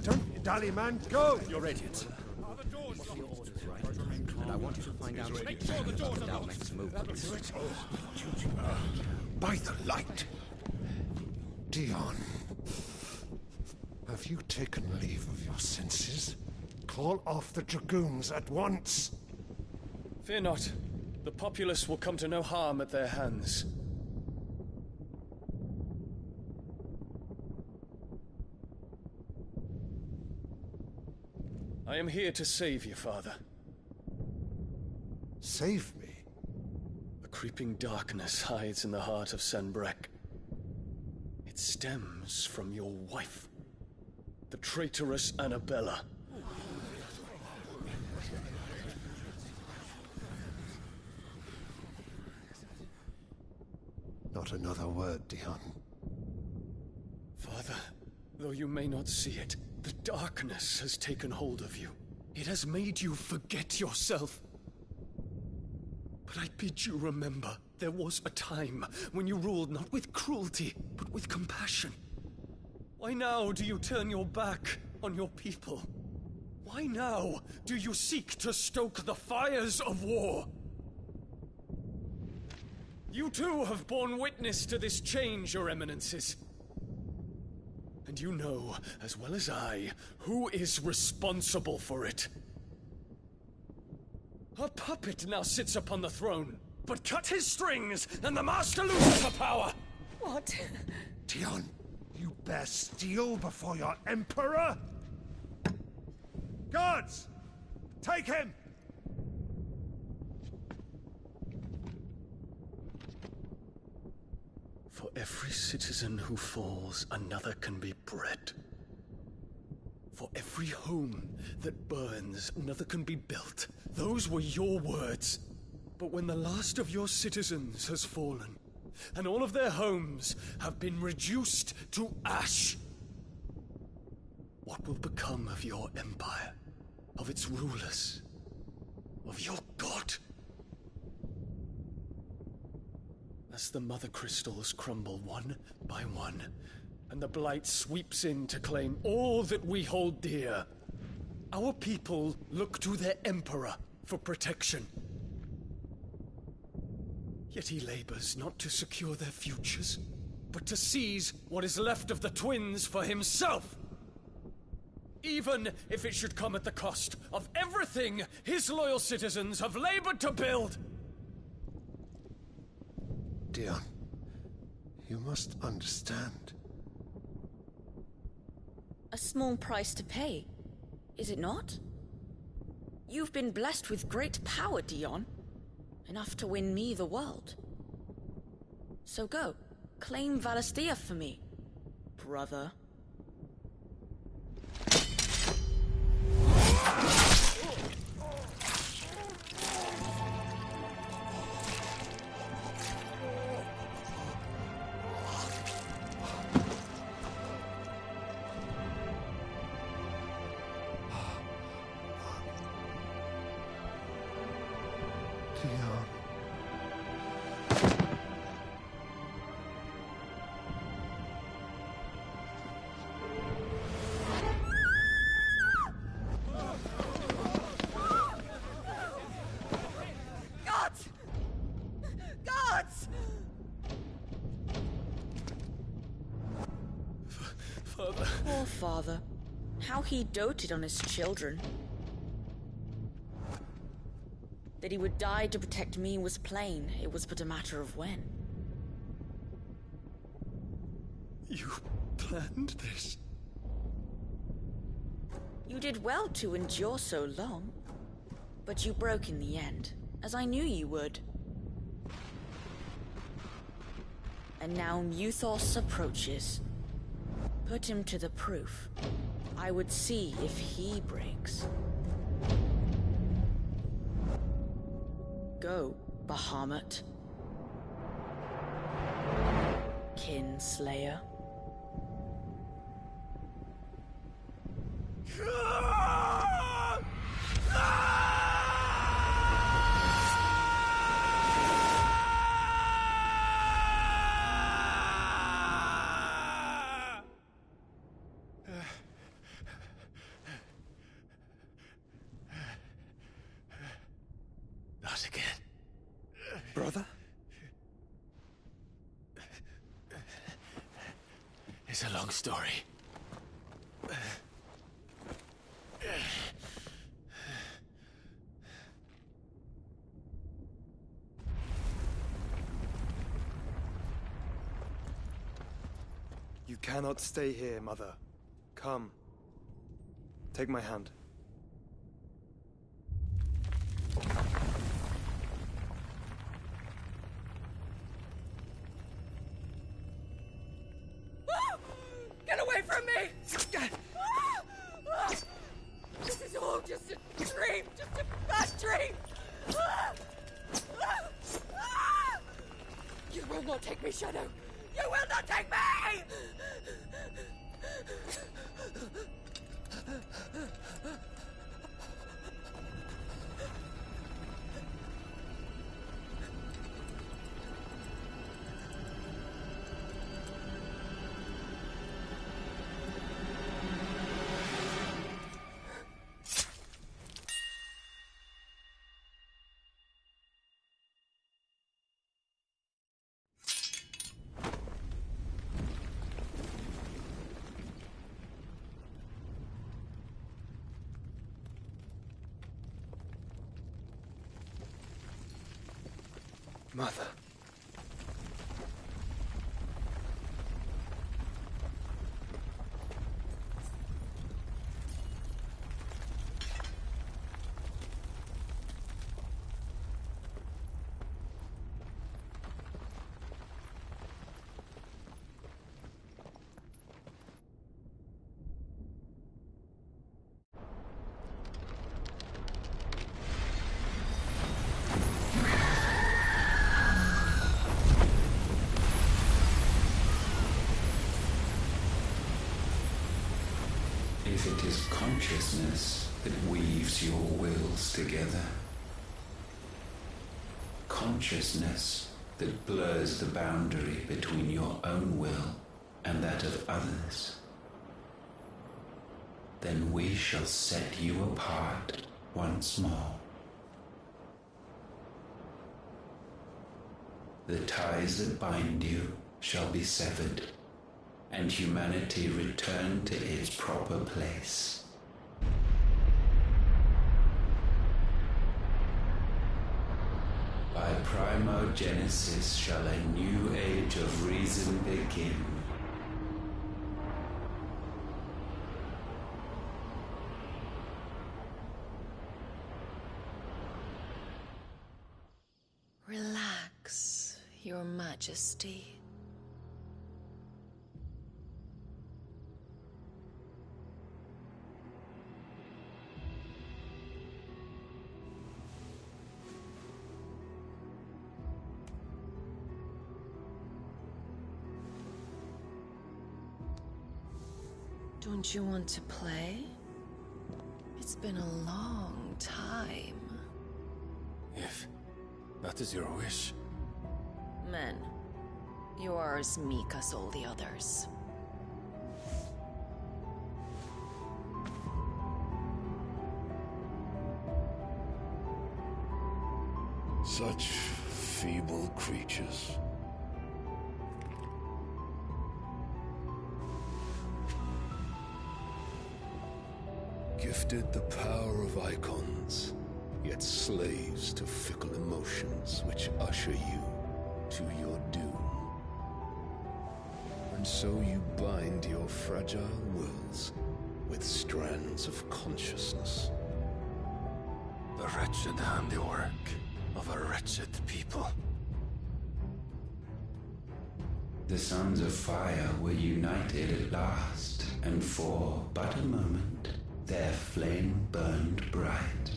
Speaker 12: Don't be dally, man. Go!
Speaker 13: Your Radiance.
Speaker 11: And I want you to find out about Dalmec's movements.
Speaker 12: By the light! Dion, have you taken leave of your senses? Call off the Dragoons at once!
Speaker 10: Fear not. The populace will come to no harm at their hands. I am here to save you, Father.
Speaker 12: Save me?
Speaker 10: A creeping darkness hides in the heart of Sanbreque. It stems from your wife, the traitorous Annabella.
Speaker 12: Not another word, Dion.
Speaker 10: Father, though you may not see it, the darkness has taken hold of you. It has made you forget yourself. But I bid you remember, there was a time when you ruled not with cruelty, but with compassion. Why now do you turn your back on your people? Why now do you seek to stoke the fires of war? You too have borne witness to this change, Your Eminences. And you know, as well as I, who is responsible for it. A puppet now sits upon the throne, but cut his strings, and the Master loses the power!
Speaker 8: What?
Speaker 12: Dion, you bear steel before your Emperor? Guards! Take him!
Speaker 10: For every citizen who falls, another can be bred. For every home that burns, another can be built. Those were your words. But when the last of your citizens has fallen, and all of their homes have been reduced to ash, what will become of your empire, of its rulers, of your god? As the Mother Crystals crumble one by one, and the Blight sweeps in to claim all that we hold dear, our people look to their Emperor for protection. Yet he labors not to secure their futures, but to seize what is left of the twins for himself! Even if it should come at the cost of everything his loyal citizens have labored to build!
Speaker 12: Dion, you must understand.
Speaker 9: A small price to pay, is it not? You've been blessed with great power, Dion. Enough to win me the world. So go. Claim Valisthea for me, brother. Poor father. How he doted on his children. That he would die to protect me was plain. It was but a matter of when.
Speaker 10: You planned this?
Speaker 9: You did well to endure so long. But you broke in the end, as I knew you would. And now Muthos approaches. Put him to the proof. I would see if he breaks. Go, Bahamut. Kinslayer.
Speaker 3: Not again.
Speaker 10: Brother?
Speaker 3: It's a long story.
Speaker 14: You cannot stay here, Mother. Come. Take my hand.
Speaker 7: Get away from me! This is all just a dream, just a bad dream! You will not take me, Shadow! You will not take me!
Speaker 14: Mother.
Speaker 15: If it is consciousness that weaves your wills together, consciousness that blurs the boundary between your own will and that of others, then we shall set you apart once more. The ties that bind you shall be severed, and humanity return to its proper place. By primogenesis shall a new age of reason begin.
Speaker 16: Relax, Your Majesty. Don't you want to play? It's been a long time.
Speaker 2: If that is your wish.
Speaker 16: Men, you are as meek as all the others.
Speaker 17: Such feeble creatures. Gifted the power of icons, yet slaves to fickle emotions which usher you to your doom. And so you bind your fragile wills with strands of consciousness.
Speaker 10: The wretched handiwork of a wretched people.
Speaker 15: The sons of fire were united at last, and for but a moment, their flame burned bright.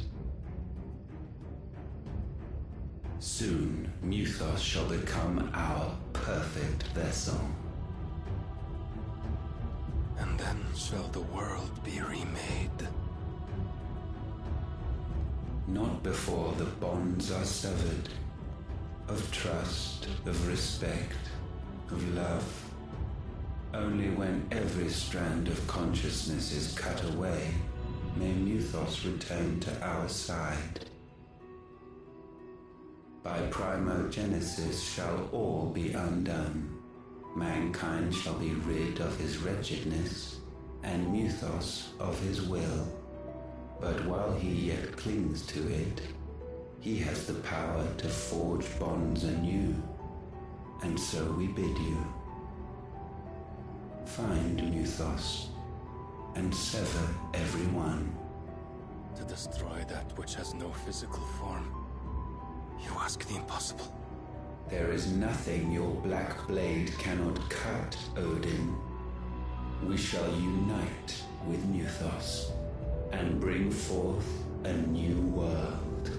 Speaker 15: Soon, Muthos shall become our perfect vessel.
Speaker 10: And then shall the world be remade.
Speaker 15: Not before the bonds are severed, of trust, of respect, of love. Only when every strand of consciousness is cut away, may Muthos return to our side. By primogenesis shall all be undone. Mankind shall be rid of his wretchedness, and Muthos of his will. But while he yet clings to it, he has the power to forge bonds anew. And so we bid you, find Muthos, and sever every one.
Speaker 10: To destroy that which has no physical form, you ask the impossible.
Speaker 15: There is nothing your black blade cannot cut, Odin. We shall unite with Muthos, and bring forth a new world.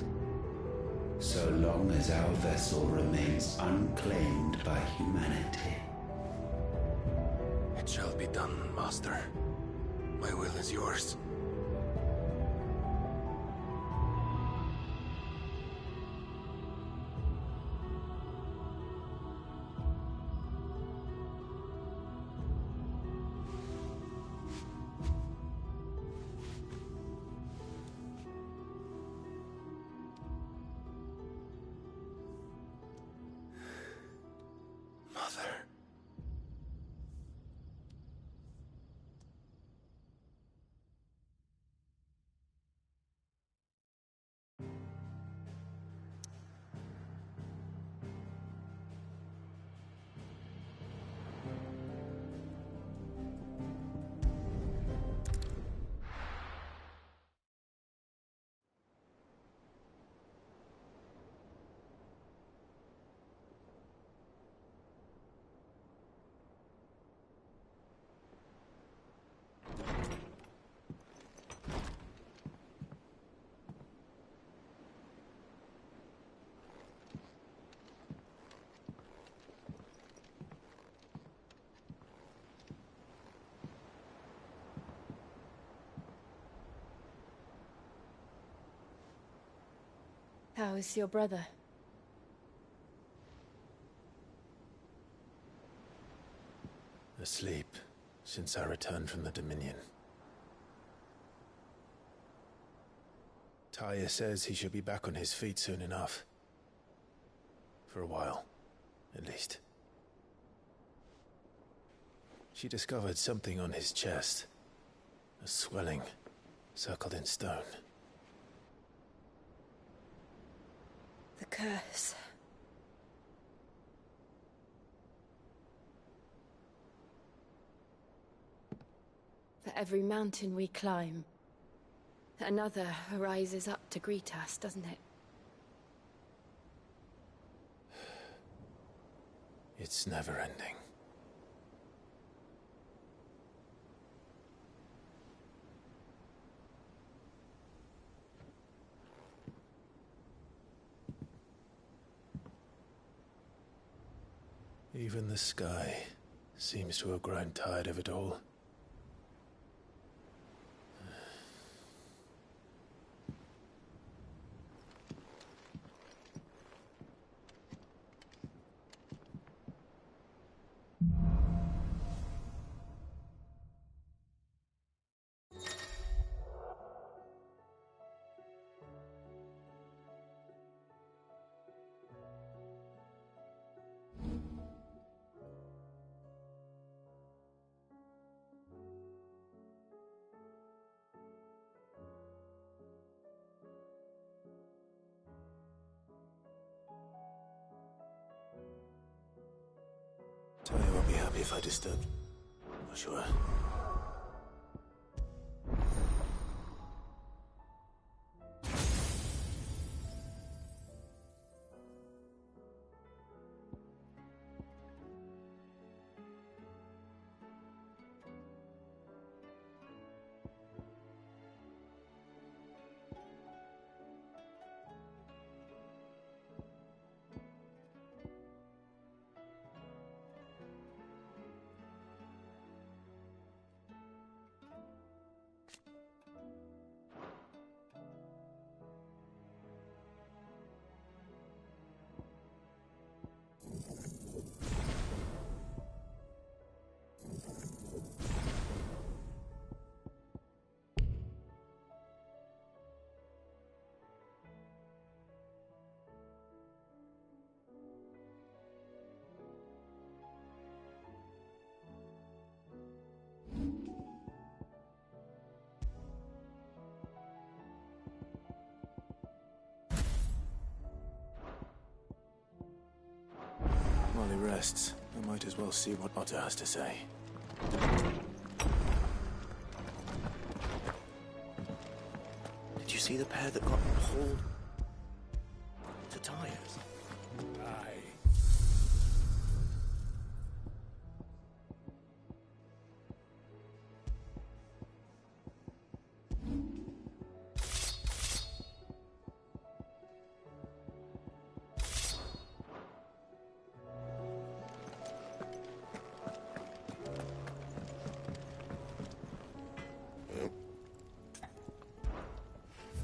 Speaker 15: So long as our vessel remains unclaimed by humanity.
Speaker 10: It shall be done, Master. My will is yours.
Speaker 8: How is your brother?
Speaker 2: Asleep since I returned from the Dominion. Taya says he should be back on his feet soon enough. For a while, at least. She discovered something on his chest. A swelling, circled in stone.
Speaker 8: The curse. For every mountain we climb, another rises up to greet us, doesn't it?
Speaker 2: It's never ending. Even the sky seems to have grown tired of it all. happy if I disturbed. For sure. While he rests, I might as well see what Otter has to say.
Speaker 3: Did you see the pair that got hauled to tires?
Speaker 17: Aye.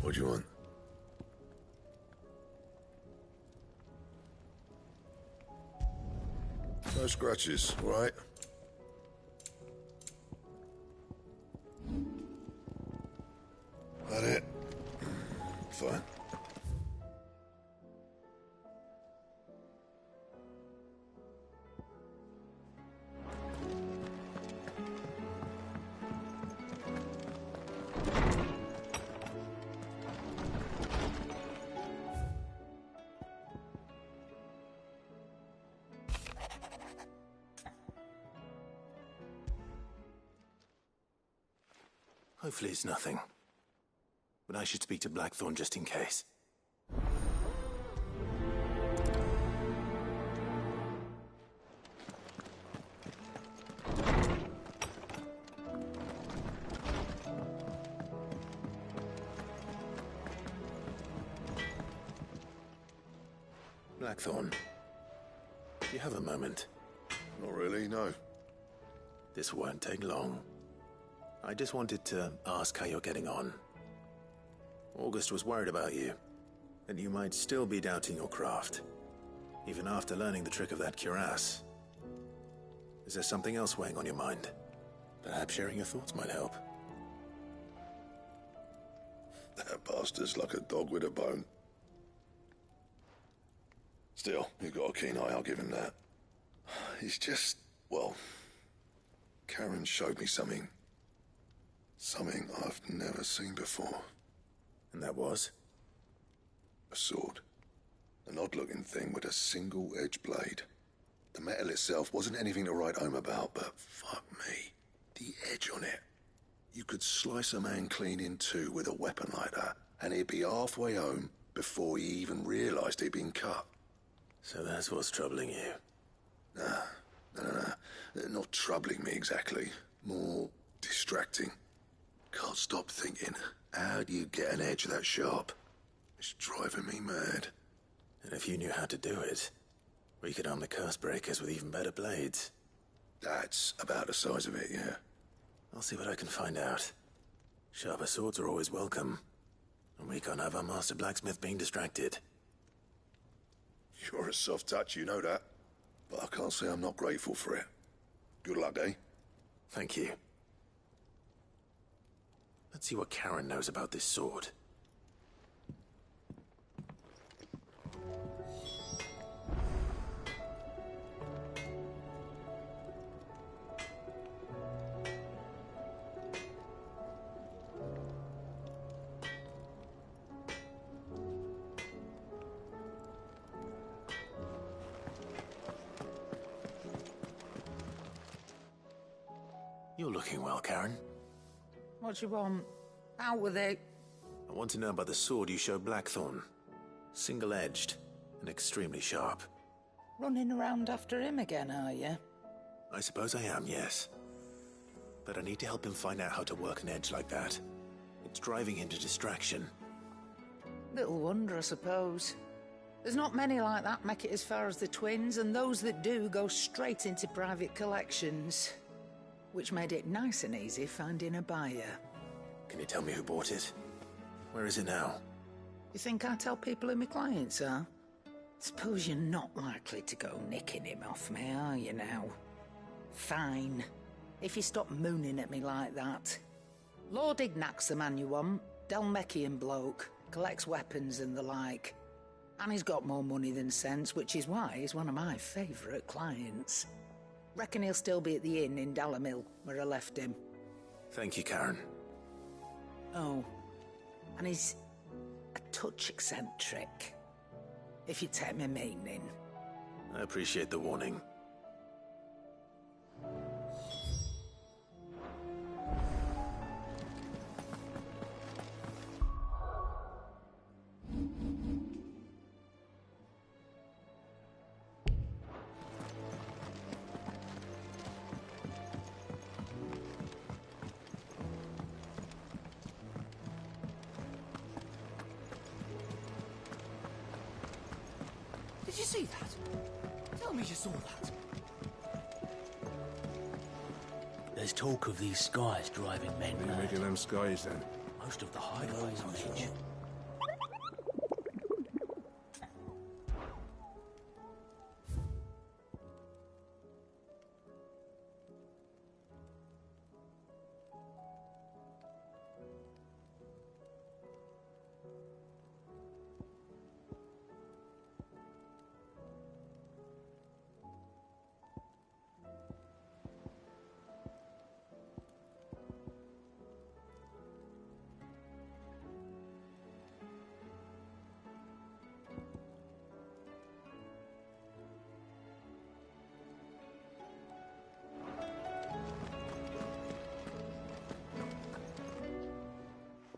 Speaker 17: What do you want? No scratches, all right? That it? Fine.
Speaker 2: Hopefully it's nothing. But I should speak to Blackthorn just in case. Blackthorn, do you have a moment?
Speaker 17: Not really, no.
Speaker 2: This won't take long. I just wanted to ask how you're getting on. August was worried about you, that you might still be doubting your craft, even after learning the trick of that cuirass. Is there something else weighing on your mind? Perhaps sharing your thoughts might help.
Speaker 17: That bastard's like a dog with a bone. Still, you've got a keen eye, I'll give him that. He's just, well, Karen showed me something. Something I've never seen before.
Speaker 2: And that was?
Speaker 17: A sword. An odd-looking thing with a single-edged blade. The metal itself wasn't anything to write home about, but fuck me. The edge on it. You could slice a man clean in two with a weapon like that, and he'd be halfway home before he even realized he'd been cut.
Speaker 2: So that's what's troubling you?
Speaker 17: Nah. Not troubling me exactly. More distracting. Can't stop thinking, how do you get an edge that sharp? It's driving me mad.
Speaker 2: And if you knew how to do it, we could arm the curse breakers with even better blades.
Speaker 17: That's about the size of it, yeah.
Speaker 2: I'll see what I can find out. Sharper swords are always welcome. And we can't have our master blacksmith being distracted.
Speaker 17: You're a soft touch, you know that. But I can't say I'm not grateful for it. Good luck, eh?
Speaker 2: Thank you. Let's see what Karen knows about this sword. You're looking well, Karen.
Speaker 18: What you want? Out with it.
Speaker 2: I want to know about the sword you showed Blackthorn. Single-edged and extremely sharp.
Speaker 18: Running around after him again, are you?
Speaker 2: I suppose I am, yes. But I need to help him find out how to work an edge like that. It's driving him to distraction.
Speaker 18: Little wonder, I suppose. There's not many like that make it as far as the twins, and those that do go straight into private collections. Which made it nice and easy finding a buyer.
Speaker 2: Can you tell me who bought it? Where is it now?
Speaker 18: You think I tell people who my clients are? Suppose you're not likely to go nicking him off me, are you now? Fine. If you stop mooning at me like that. Lord Ignac's the man you want. Delmechian bloke. Collects weapons and the like. And he's got more money than sense, which is why he's one of my favourite clients. Reckon he'll still be at the inn in Dalamil, where I left him.
Speaker 2: Thank you, Karen.
Speaker 18: Oh, and he's a touch eccentric, if you take my meaning.
Speaker 2: I appreciate the warning.
Speaker 6: Did you see that? Tell me you saw that.
Speaker 19: There's talk of these skies driving men
Speaker 17: What are you
Speaker 19: mad.
Speaker 17: making them skies then?
Speaker 19: Most of the hideaways on the edge.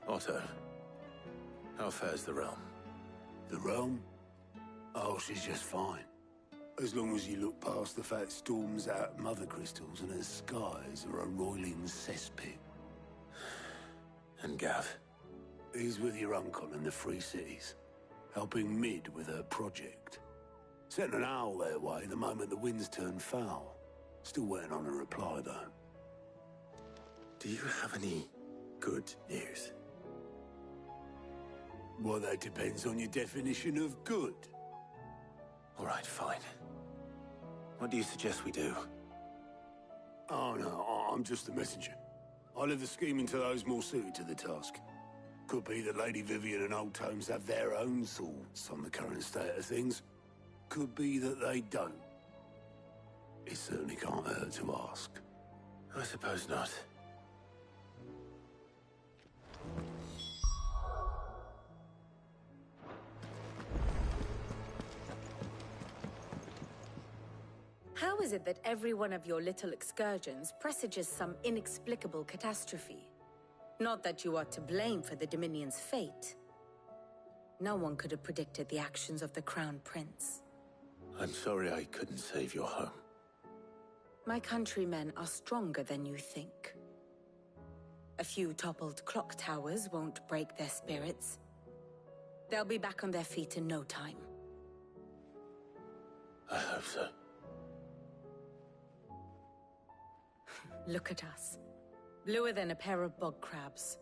Speaker 2: Otto, how fares the realm?
Speaker 20: The realm? Oh, she's just fine. As long as you look past the fat storms out mother crystals and her skies are a roiling cesspit.
Speaker 2: And Gav?
Speaker 20: He's with your uncle in the Free Cities, helping Mid with her project. Sent an owl their way the moment the winds turned foul. Still waiting on a reply, though.
Speaker 2: Do you have any good news?
Speaker 20: Well, that depends on your definition of good.
Speaker 2: All right, fine. What do you suggest we do?
Speaker 20: Oh, no, I'm just the messenger. I leave the scheming to those more suited to the task. Could be that Lady Vivian and Old Tomes have their own thoughts on the current state of things. Could be that they don't. It certainly can't hurt to ask.
Speaker 2: I suppose not.
Speaker 8: How is it that every one of your little excursions presages some inexplicable catastrophe? Not that you are to blame for the Dominion's fate. No one could have predicted the actions of the Crown Prince.
Speaker 2: I'm sorry I couldn't save your home.
Speaker 8: My countrymen are stronger than you think. A few toppled clock towers won't break their spirits. They'll be back on their feet in no time.
Speaker 2: I hope so.
Speaker 8: Look at us. Bluer than a pair of bog crabs.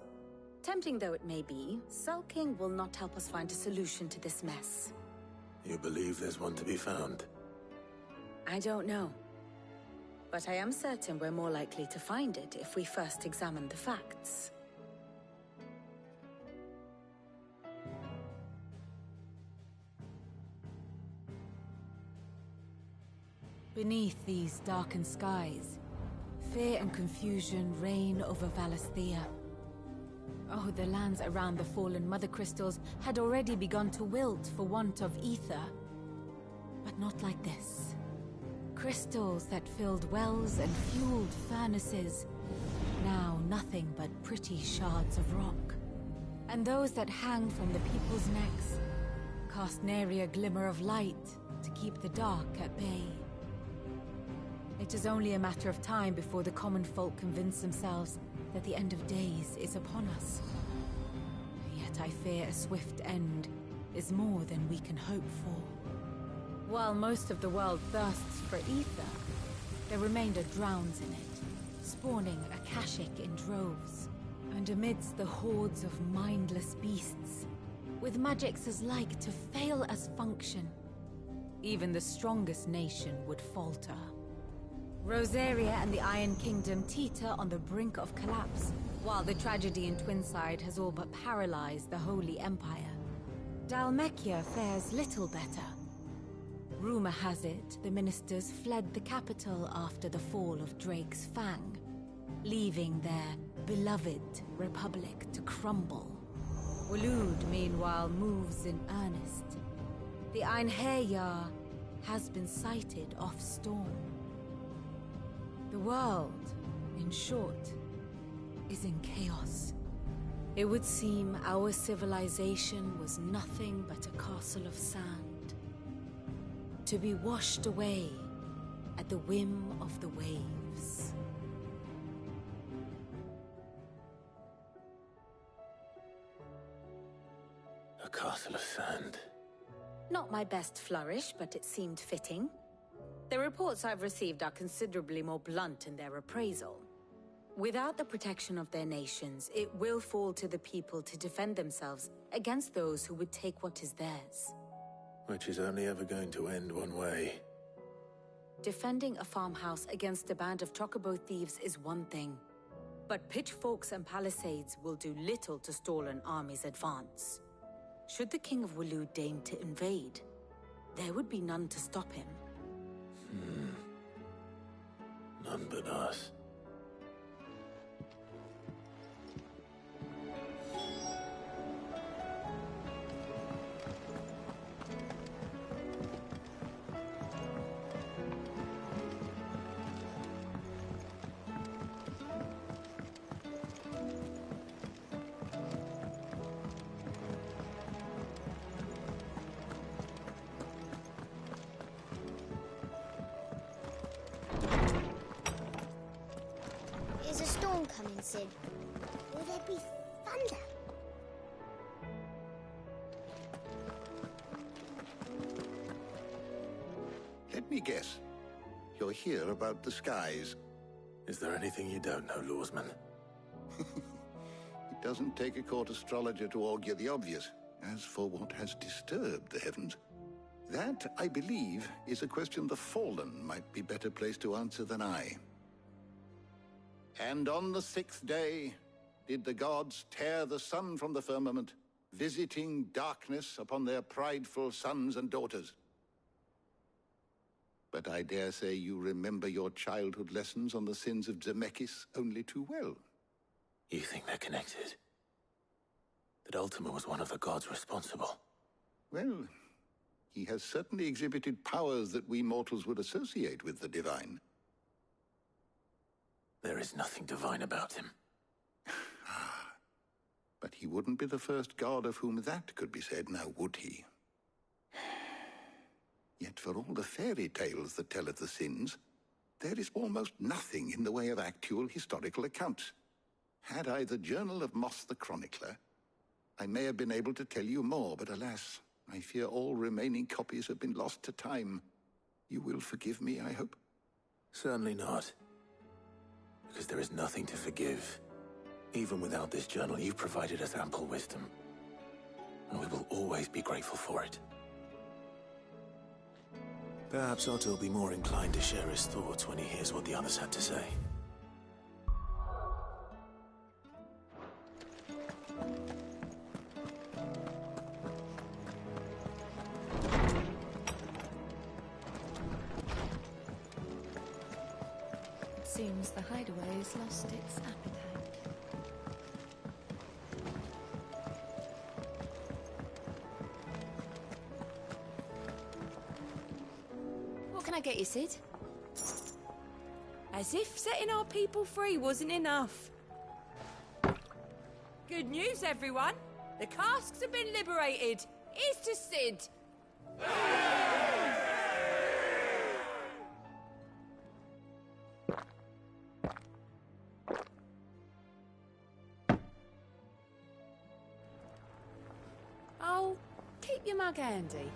Speaker 8: Tempting though it may be, sulking will not help us find a solution to this mess.
Speaker 2: You believe there's one to be found?
Speaker 8: I don't know. But I am certain we're more likely to find it if we first examine the facts.
Speaker 21: Beneath these darkened skies, fear and confusion reign over Valisthea. Oh, the lands around the fallen mother crystals had already begun to wilt for want of ether. But not like this. Crystals that filled wells and fueled furnaces nothing but pretty shards of rock. And those that hang from the people's necks cast nary a glimmer of light to keep the dark at bay. It is only a matter of time before the common folk convince themselves that the end of days is upon us. Yet I fear a swift end is more than we can hope for. While most of the world thirsts for ether, the remainder drowns in it, spawning Akashic in droves. And amidst the hordes of mindless beasts, with magics as like to fail as function, even the strongest nation would falter. Rosaria and the Iron Kingdom teeter on the brink of collapse, while the tragedy in Twinside has all but paralyzed the Holy Empire. Dhalmekia fares little better. Rumor has it the ministers fled the capital after the fall of Drake's Fang, leaving their beloved republic to crumble. Waloed, meanwhile, moves in earnest. The Einherjar has been sighted off Storm. The world, in short, is in chaos. It would seem our civilization was nothing but a castle of sand, to be washed away at the whim of the waves.
Speaker 2: A castle of sand.
Speaker 8: Not my best flourish, but it seemed fitting. The reports I've received are considerably more blunt in their appraisal. Without the protection of their nations, it will fall to the people to defend themselves against those who would take what is theirs.
Speaker 2: Which is only ever going to end one way.
Speaker 8: Defending a farmhouse against a band of chocobo thieves is one thing, but pitchforks and palisades will do little to stall an army's advance. Should the King of Waloed deign to invade, there would be none to stop him.
Speaker 2: None but us.
Speaker 4: Is a storm coming, Sid? Will there be thunder?
Speaker 17: Let me guess. You're here about the skies.
Speaker 2: Is there anything you don't know, Lawsman?
Speaker 17: It doesn't take a court astrologer to augur the obvious. As for what has disturbed the heavens, that, I believe, is a question the Fallen might be better placed to answer than I. And on the 6th day did the gods tear the sun from the firmament, visiting darkness upon their prideful sons and daughters. But I dare say you remember your childhood lessons on the sins of Zemeckis only too well.
Speaker 2: You think they're connected? That Ultima was one of the gods responsible?
Speaker 17: Well, he has certainly exhibited powers that we mortals would associate with the divine.
Speaker 2: There is nothing divine about him.
Speaker 17: But he wouldn't be the first god of whom that could be said, now would he? Yet for all the fairy tales that tell of the sins, there is almost nothing in the way of actual historical accounts. Had I the Journal of Moss the Chronicler, I may have been able to tell you more, but alas, I fear all remaining copies have been lost to time. You will forgive me, I hope?
Speaker 2: Certainly not. Because there is nothing to forgive. Even without this journal, you've provided us ample wisdom. And we will always be grateful for it. Perhaps Otto will be more inclined to share his thoughts when he hears what the others had to say.
Speaker 21: Seems the hideaway has lost its appetite.
Speaker 16: What can I get you, Sid?
Speaker 22: As if setting our people free wasn't enough.
Speaker 1: Good news, everyone. The casks have been liberated. Here's to Sid.
Speaker 7: Oh, keep your mug handy.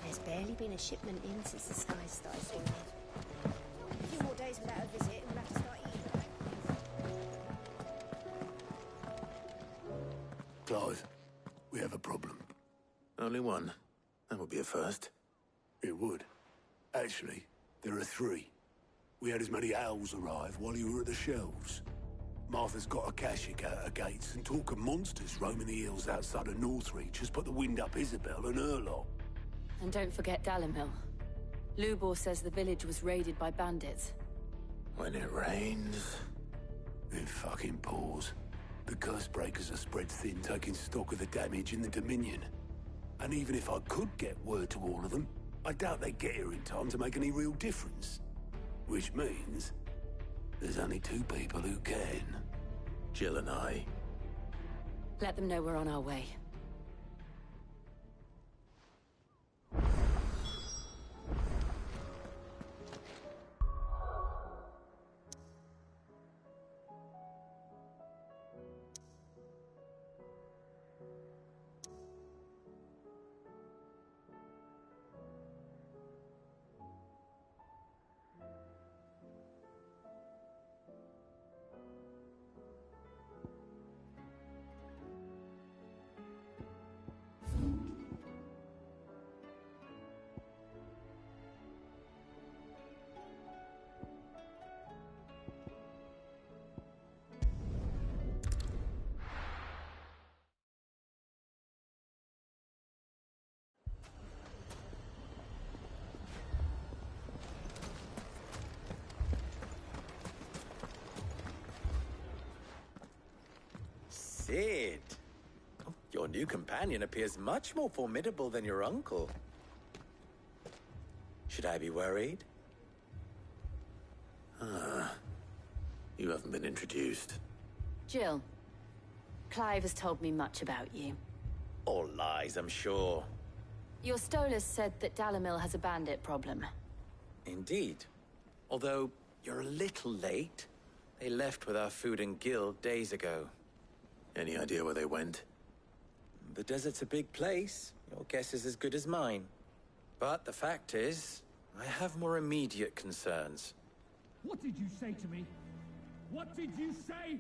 Speaker 4: There's barely been a shipment in since the skies started swinging. A few more days without a visit, and we'll have to start eating.
Speaker 20: Clive, we have a problem.
Speaker 2: Only one. That would be a first.
Speaker 20: It would. Actually, there are three. We had as many owls arrive while you were at the shelves. Martha's got a cashier out her gates, and talk of monsters roaming the hills outside of Northreach has put the wind up Isabel and her lot.
Speaker 8: And don't forget Dalimil. Lubor says the village was raided by bandits.
Speaker 2: When it rains...
Speaker 20: It fucking pours. The curse breakers are spread thin, taking stock of the damage in the Dominion. And even if I could get word to all of them, I doubt they'd get here in time to make any real difference. Which means there's only two people who can.
Speaker 2: Jill and I.
Speaker 8: Let them know we're on our way.
Speaker 22: Sid! Oh, your new companion appears much more formidable than your uncle. Should I be worried?
Speaker 2: Ah. You haven't been introduced.
Speaker 8: Jill, Clive has told me much about you.
Speaker 22: All lies, I'm sure.
Speaker 8: Your Stolas said that Dalimil has a bandit problem.
Speaker 22: Indeed. Although, you're a little late. They left with our food and guild days ago.
Speaker 2: Any idea where they went?
Speaker 22: The desert's a big place. Your guess is as good as mine. But the fact is, I have more immediate concerns.
Speaker 6: What did you say to me? What did you say?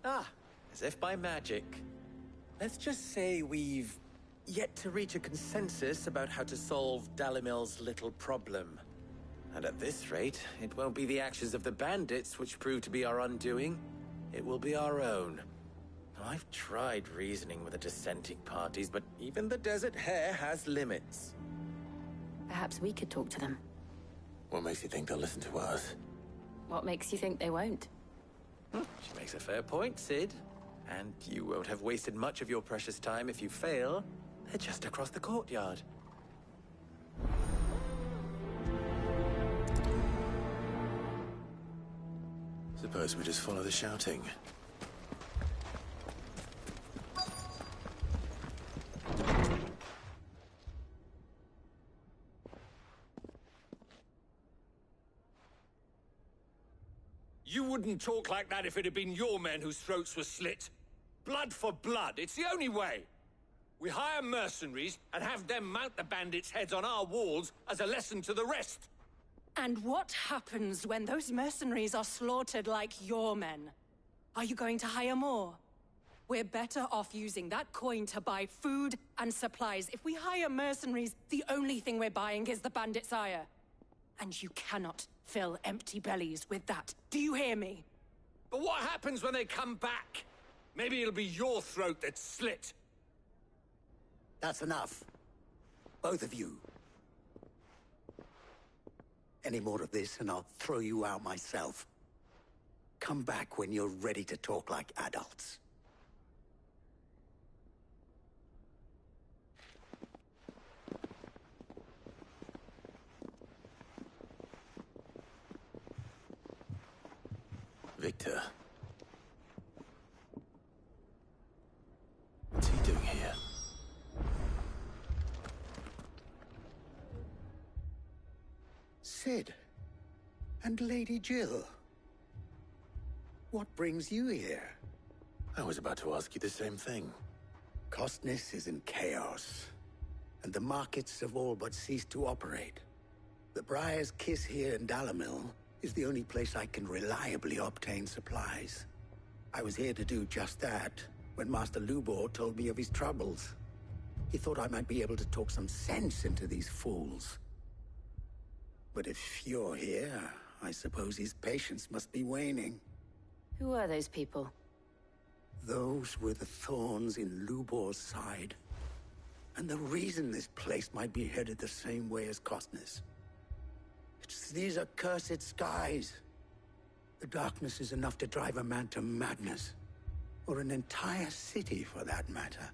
Speaker 22: Ah, as if by magic. Let's just say we've yet to reach a consensus about how to solve Dalimil's little problem. And at this rate, it won't be the actions of the bandits which prove to be our undoing. It will be our own. I've tried reasoning with the dissenting parties, but even the Desert Hare has limits.
Speaker 8: Perhaps we could talk to them.
Speaker 2: What makes you think they'll listen to us?
Speaker 8: What makes you think they won't?
Speaker 22: She makes a fair point, Sid. And you won't have wasted much of your precious time if you fail. They're just across the courtyard.
Speaker 2: Suppose we just follow the shouting.
Speaker 6: You wouldn't talk like that if it had been your men whose throats were slit. Blood for blood, it's the only way. We hire mercenaries and have them mount the bandits' heads on our walls as a lesson to the rest.
Speaker 7: And what happens when those mercenaries are slaughtered like your men? Are you going to hire more? We're better off using that coin to buy food and supplies. If we hire mercenaries, the only thing we're buying is the bandits' ire. And you cannot fill empty bellies with that. Do you hear me?
Speaker 6: But what happens when they come back? Maybe it'll be your throat that's slit.
Speaker 23: That's enough. Both of you. Any more of this and I'll throw you out myself. Come back when you're ready to talk like adults.
Speaker 2: Victor. What's he doing here?
Speaker 23: Sid. And Lady Jill. What brings you here?
Speaker 2: I was about to ask you the same thing.
Speaker 23: Costness is in chaos, and the markets have all but ceased to operate. The Briar's Kiss here in Dalamil is the only place I can reliably obtain supplies. I was here to do just that when Master Lubor told me of his troubles. He thought I might be able to talk some sense into these fools. But if you're here, I suppose his patience must be waning.
Speaker 8: Who are those people?
Speaker 23: Those were the thorns in Lubor's side. And the reason this place might be headed the same way as Costness. It's these accursed skies. The darkness is enough to drive a man to madness. Or an entire city, for that matter.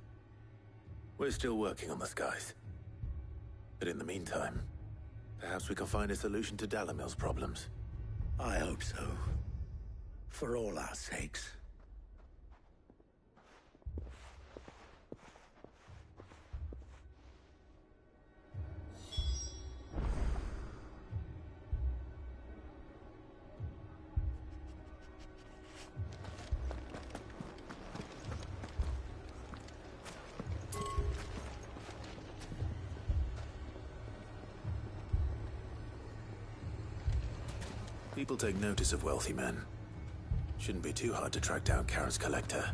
Speaker 2: We're still working on the skies. But in the meantime, perhaps we can find a solution to Dalamil's problems.
Speaker 23: I hope so. For all our sakes.
Speaker 2: People take notice of wealthy men. Shouldn't be too hard to track down Karen's collector.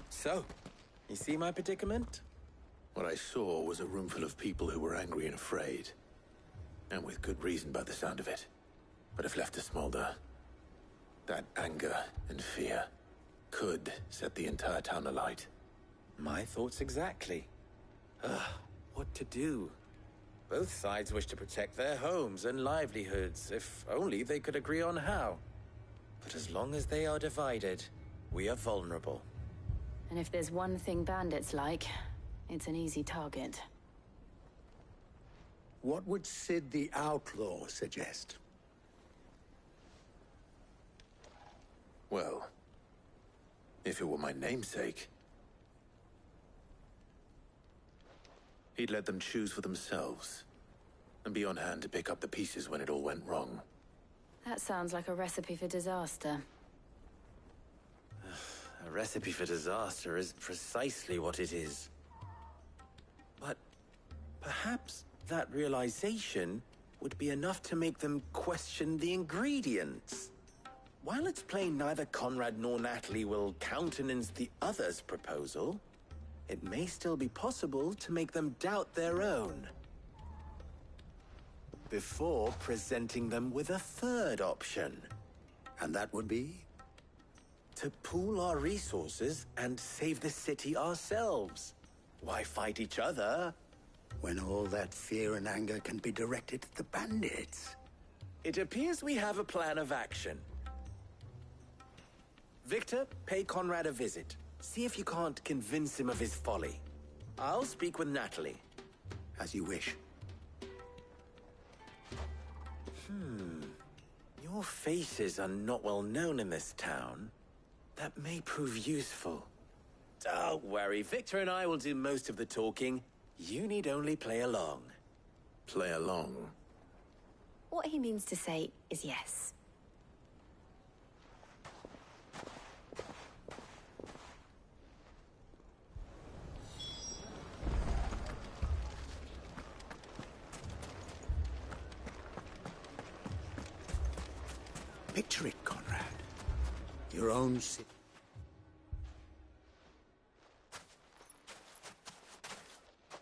Speaker 22: So, you see my predicament?
Speaker 2: What I saw was a room full of people who were angry and afraid. And with good reason by the sound of it. But if left to smolder, that anger and fear could set the entire town alight.
Speaker 22: My thoughts exactly. What to do? Both sides wish to protect their homes and livelihoods, if only they could agree on how. But as long as they are divided, we are vulnerable.
Speaker 8: And if there's one thing bandits like, it's an easy target.
Speaker 23: What would Sid the Outlaw suggest?
Speaker 2: Well, if it were my namesake, he'd let them choose for themselves, and be on hand to pick up the pieces when it all went wrong.
Speaker 8: That sounds like a recipe for disaster.
Speaker 22: A recipe for disaster is precisely what it is. But perhaps that realization would be enough to make them question the ingredients. While it's plain neither Conrad nor Natalie will countenance the other's proposal, it may still be possible to make them doubt their own. Before presenting them with a third option.
Speaker 23: And that would be?
Speaker 22: To pool our resources and save the city ourselves. Why fight each other?
Speaker 23: When all that fear and anger can be directed at the bandits.
Speaker 22: It appears we have a plan of action. Victor, pay Conrad a visit. See if you can't convince him of his folly. I'll speak with Natalie.
Speaker 23: As you wish.
Speaker 22: Your faces are not well known in this town. That may prove useful. Don't worry, Victor and I will do most of the talking. You need only play along.
Speaker 2: Play along?
Speaker 4: What he means to say is yes.
Speaker 23: Picture it, Conrad. Your own city.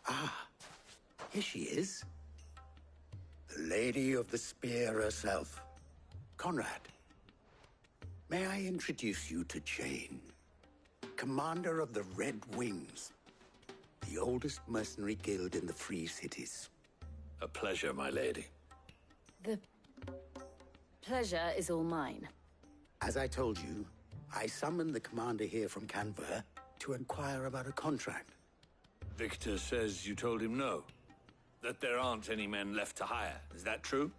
Speaker 23: Ah, here she is. The Lady of the Spear herself. Conrad, may I introduce you to Jane, commander of the Red Wings, the oldest mercenary guild in the Free Cities.
Speaker 6: A pleasure, my lady.
Speaker 8: The pleasure is all mine.
Speaker 23: As I told you, I summoned the commander here from Canver to inquire about a contract.
Speaker 6: Victor says you told him no. That there aren't any men left to hire. Is that true?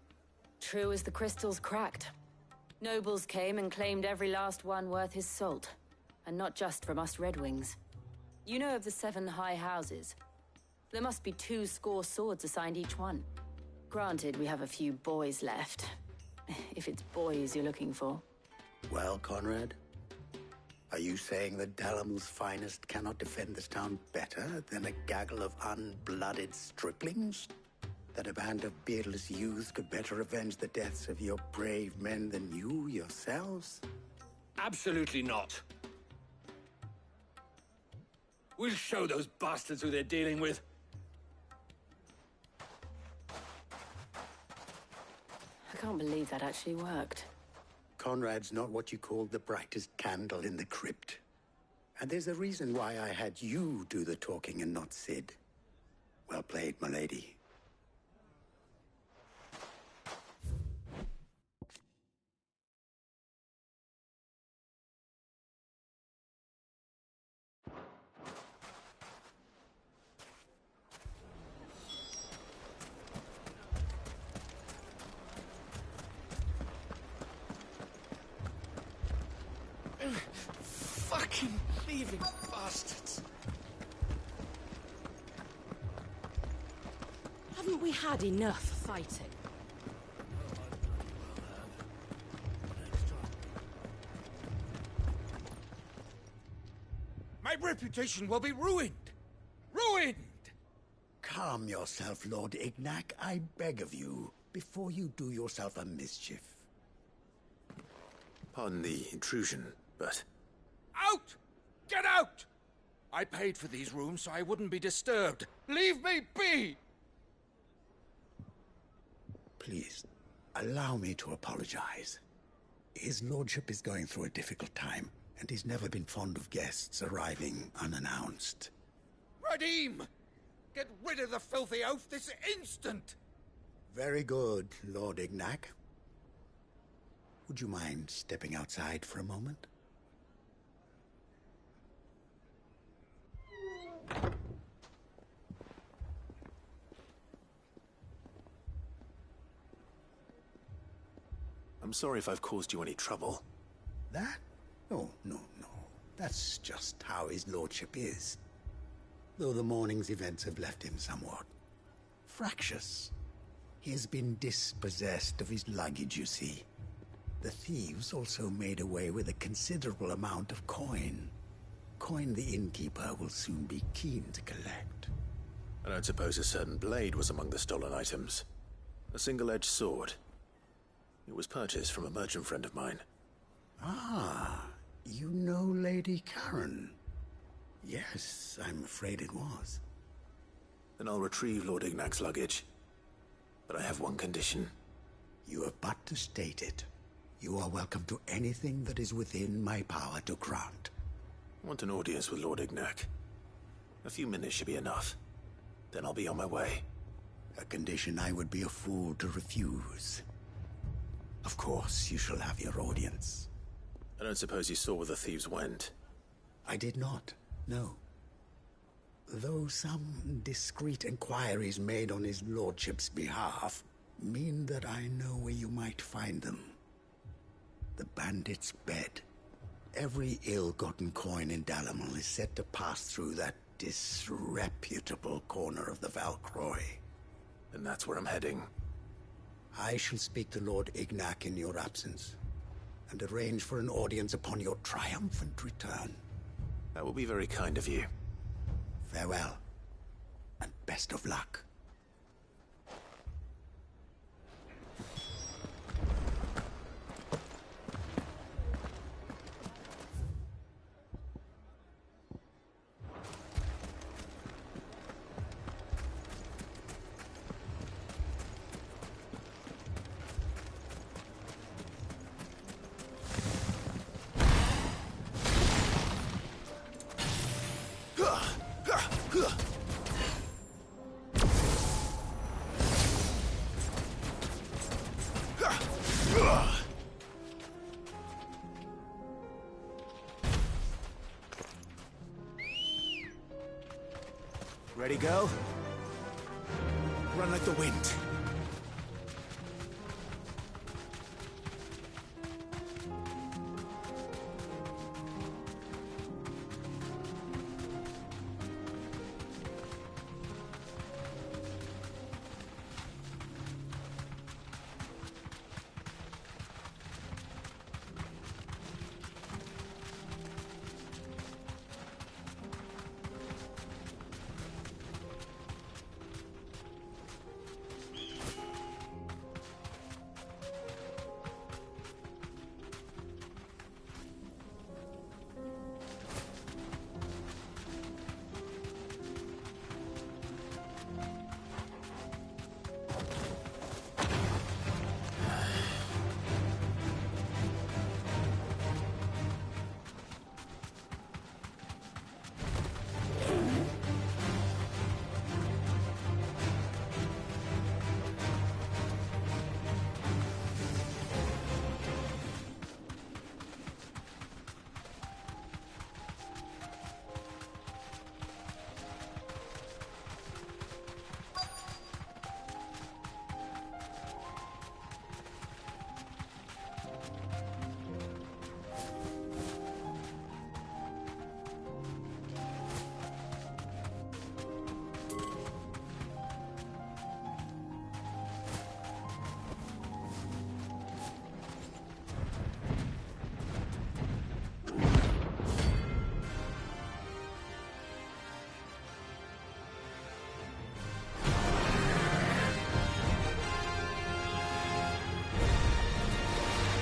Speaker 8: True as the crystals cracked. Nobles came and claimed every last one worth his salt. And not just from us Red Wings. You know of the 7 high houses. There must be 2 swords assigned each one. Granted, we have a few boys left. If it's boys you're looking for.
Speaker 23: Well, Conrad? Are you saying that Dalamil's finest cannot defend this town better than a gaggle of unblooded striplings? That a band of beardless youths could better avenge the deaths of your brave men than you yourselves?
Speaker 6: Absolutely not. We'll show those bastards who they're dealing with.
Speaker 8: I can't believe that actually worked.
Speaker 23: Conrad's not what you call the brightest candle in the crypt. And there's a reason why I had you do the talking and not Sid. Well played, my lady.
Speaker 10: Fucking thieving bastards.
Speaker 7: Haven't we had enough fighting?
Speaker 5: My reputation will be ruined! Ruined!
Speaker 23: Calm yourself, Lord Ignac, I beg of you, before you do yourself a mischief.
Speaker 2: Pardon the intrusion, but...
Speaker 5: Out! Get out! I paid for these rooms so I wouldn't be disturbed. Leave me be!
Speaker 23: Please, allow me to apologize. His lordship is going through a difficult time, and he's never been fond of guests arriving unannounced.
Speaker 5: Radim! Get rid of the filthy oaf this instant!
Speaker 23: Very good, Lord Ignac. Would you mind stepping outside for a moment?
Speaker 2: I'm sorry if I've caused you any trouble.
Speaker 23: That? Oh, no. That's just how his lordship is. Though the morning's events have left him somewhat fractious. He has been dispossessed of his luggage, you see. The thieves also made away with a considerable amount of coin. Coin the innkeeper will soon be keen to collect.
Speaker 2: I don't suppose a certain blade was among the stolen items. A single-edged sword. It was purchased from a merchant friend of mine.
Speaker 23: Ah, you know Lady Karen? Yes, I'm afraid it was.
Speaker 2: Then I'll retrieve Lord Ignac's luggage. But I have one condition.
Speaker 23: You have but to state it. You are welcome to anything that is within my power to grant.
Speaker 2: I want an audience with Lord Ignac. A few minutes should be enough. Then I'll be on my way.
Speaker 23: A condition I would be a fool to refuse. Of course, you shall have your audience.
Speaker 2: I don't suppose you saw where the thieves went?
Speaker 23: I did not, no. Though some discreet inquiries made on his lordship's behalf mean that I know where you might find them. The bandit's bed. Every ill-gotten coin in Dalamil is said to pass through that disreputable corner of the Valcroy.
Speaker 2: And that's where I'm heading.
Speaker 23: I shall speak to Lord Ignac in your absence, and arrange for an audience upon your triumphant return.
Speaker 2: That will be very kind of you.
Speaker 23: Farewell, and best of luck.
Speaker 2: Ready, go?
Speaker 3: Run like the wind.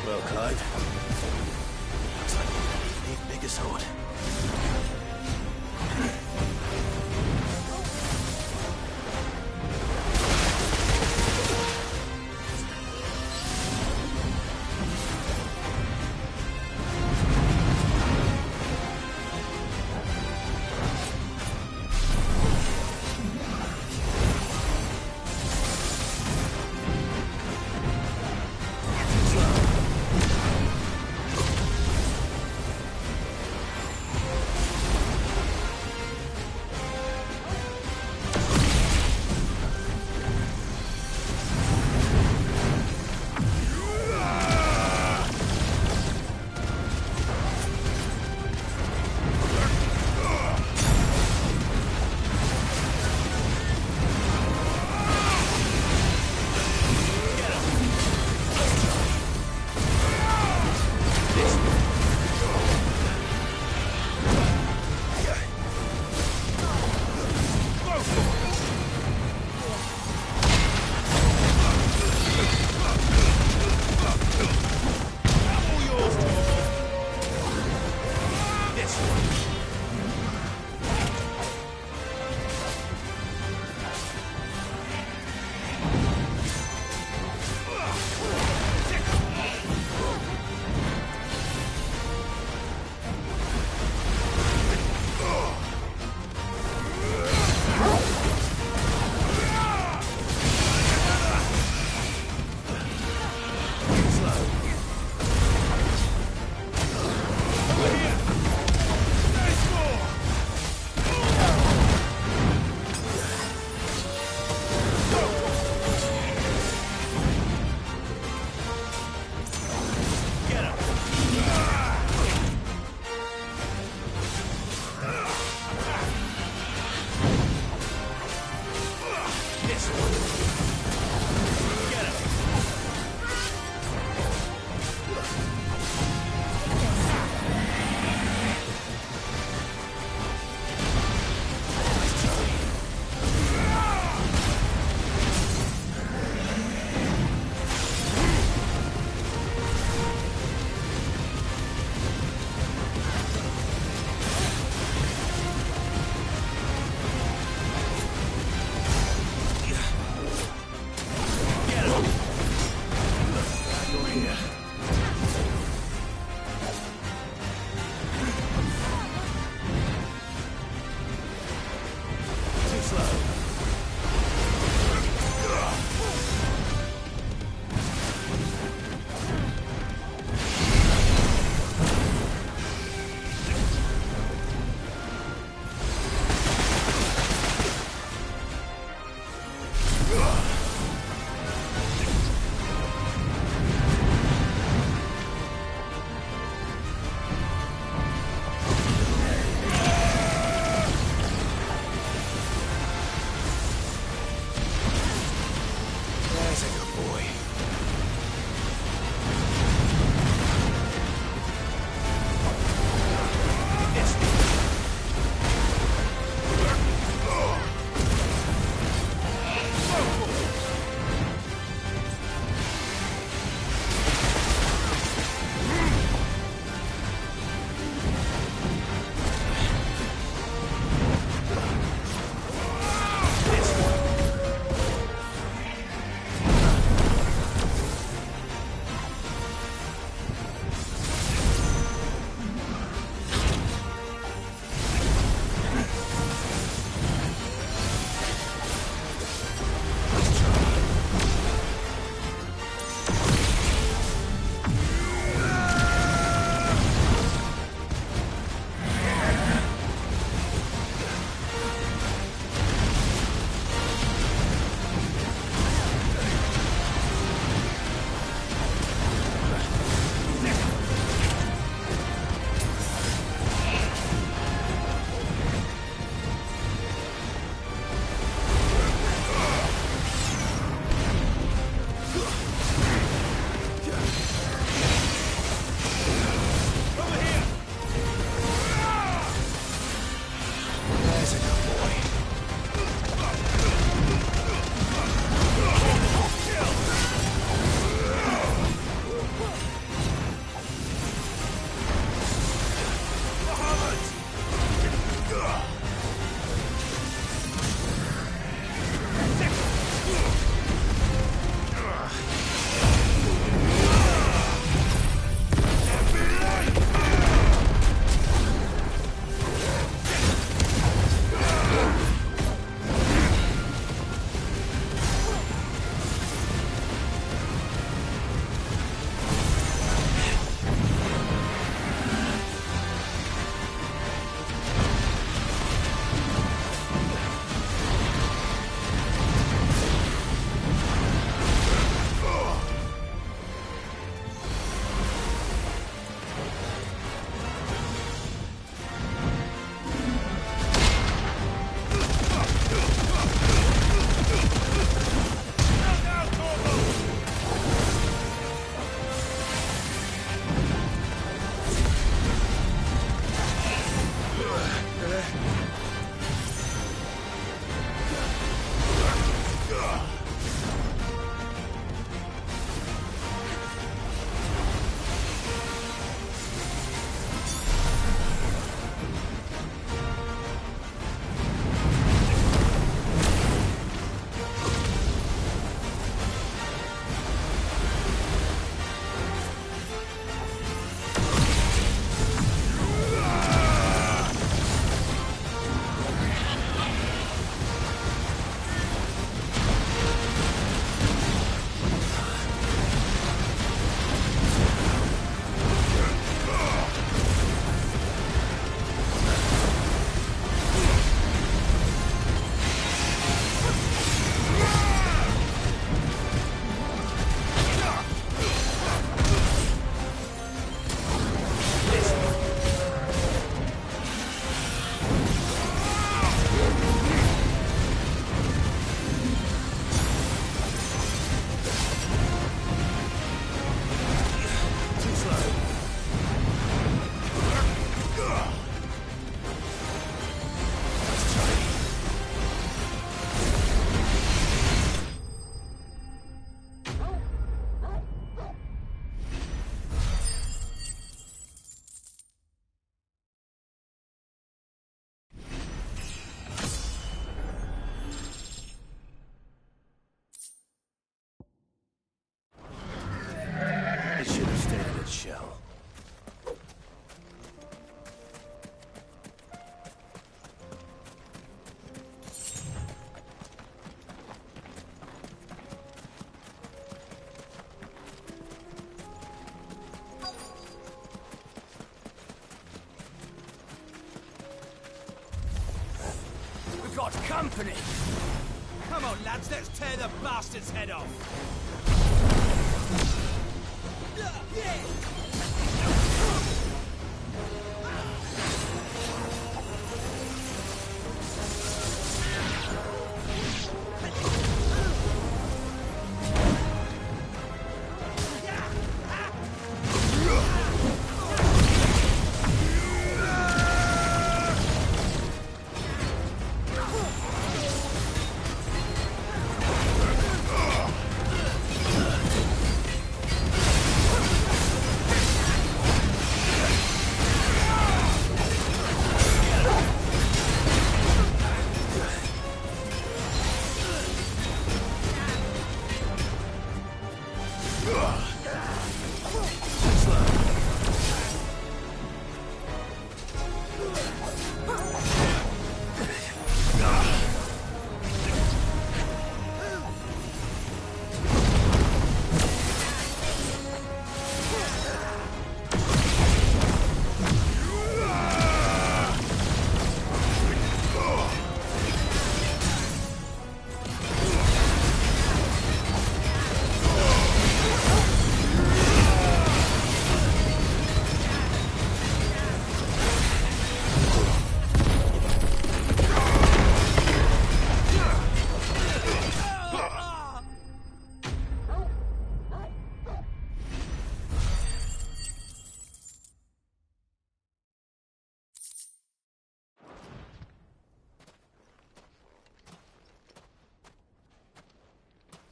Speaker 2: Well, Clive. Looks like we need a bigger sword.
Speaker 11: What company? Come on, lads, let's tear the bastard's head off.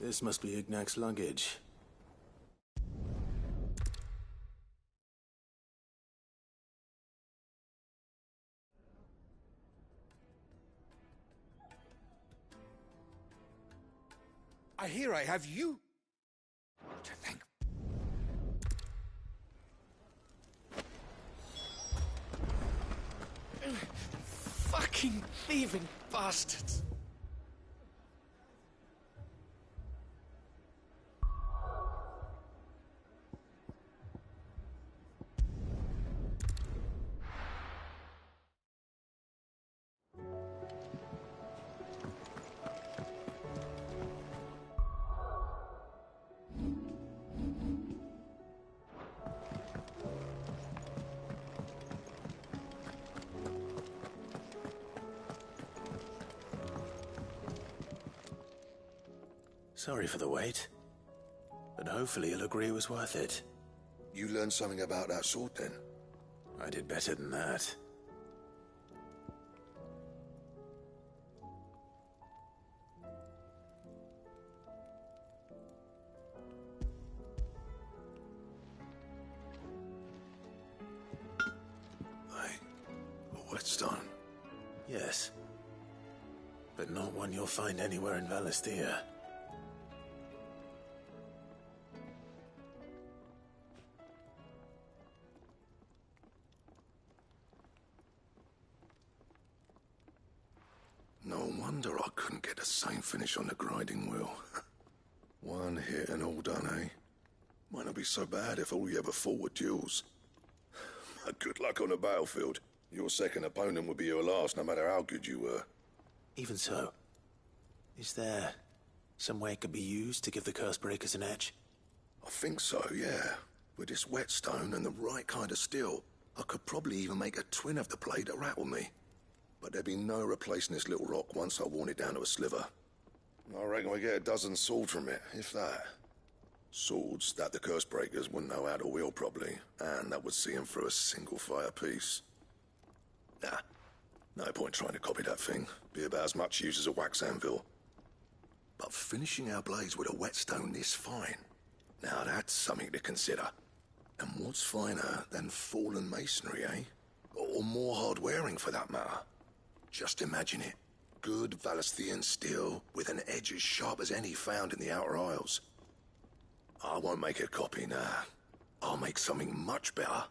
Speaker 2: This must be Ignac's luggage.
Speaker 5: I hear I have you to thank.
Speaker 11: Fucking thieving bastards.
Speaker 2: Sorry for the wait, but hopefully you'll agree it was worth it.
Speaker 17: You learned something about that sword, then?
Speaker 2: I did better than that.
Speaker 17: A whetstone?
Speaker 2: Yes. But not one you'll find anywhere in Valisthea.
Speaker 17: No wonder I couldn't get the same finish on the grinding wheel. One hit and all done, eh? Might not be so bad if all you ever fought were duels. Good luck on the battlefield. Your second opponent would be your last, no matter how good you were.
Speaker 2: Even so, is there some way it could be used to give the Cursebreakers an edge?
Speaker 17: I think so, yeah. With this whetstone and the right kind of steel, I could probably even make a twin of the blade that rattled me. But there'd be no replacing this little rock once I worn it down to a sliver. I reckon we get a dozen swords from it, if that. Swords that the Cursebreakers wouldn't know how to wield properly, and that would see them through a single fire piece. Nah, no point trying to copy that thing. Be about as much use as a wax anvil. But finishing our blades with a whetstone this fine, now that's something to consider. And what's finer than fallen masonry, eh? Or more hard-wearing, for that matter. Just imagine it. Good Valisthean steel with an edge as sharp as any found in the Outer Isles. I won't make a copy, nah. I'll make something much better.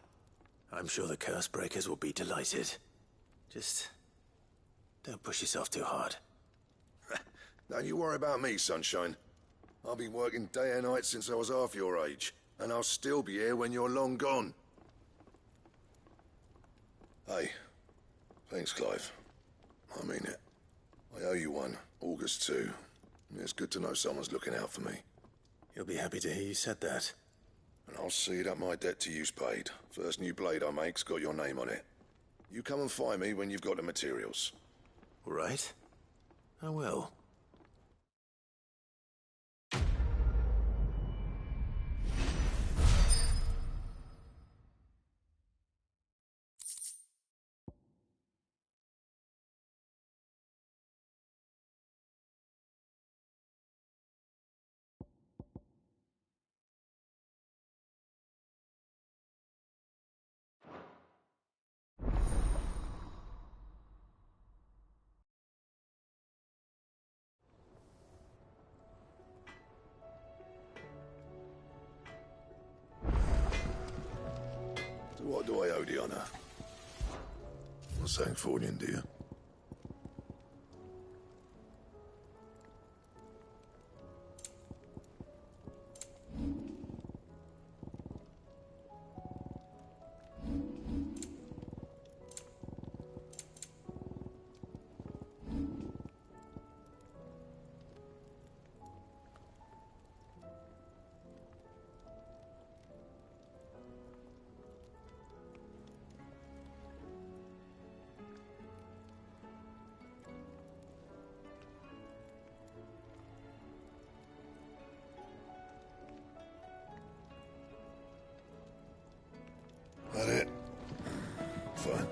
Speaker 2: I'm sure the Cursebreakers will be delighted. Just don't push yourself too hard.
Speaker 17: Don't you worry about me, sunshine. I've been working day and night since I was half your age, and I'll still be here when you're long gone. Hey, thanks, Clive. I mean it. I owe you one. August too. It's good to know someone's looking out for me.
Speaker 2: He'll be happy to hear you said that.
Speaker 17: And I'll see that my debt to you's paid. First new blade I make's got your name on it. You come and find me when you've got the materials.
Speaker 2: All right. I will.
Speaker 17: So what do I owe the honor? Not saying Fornian, do you? That it? Fine.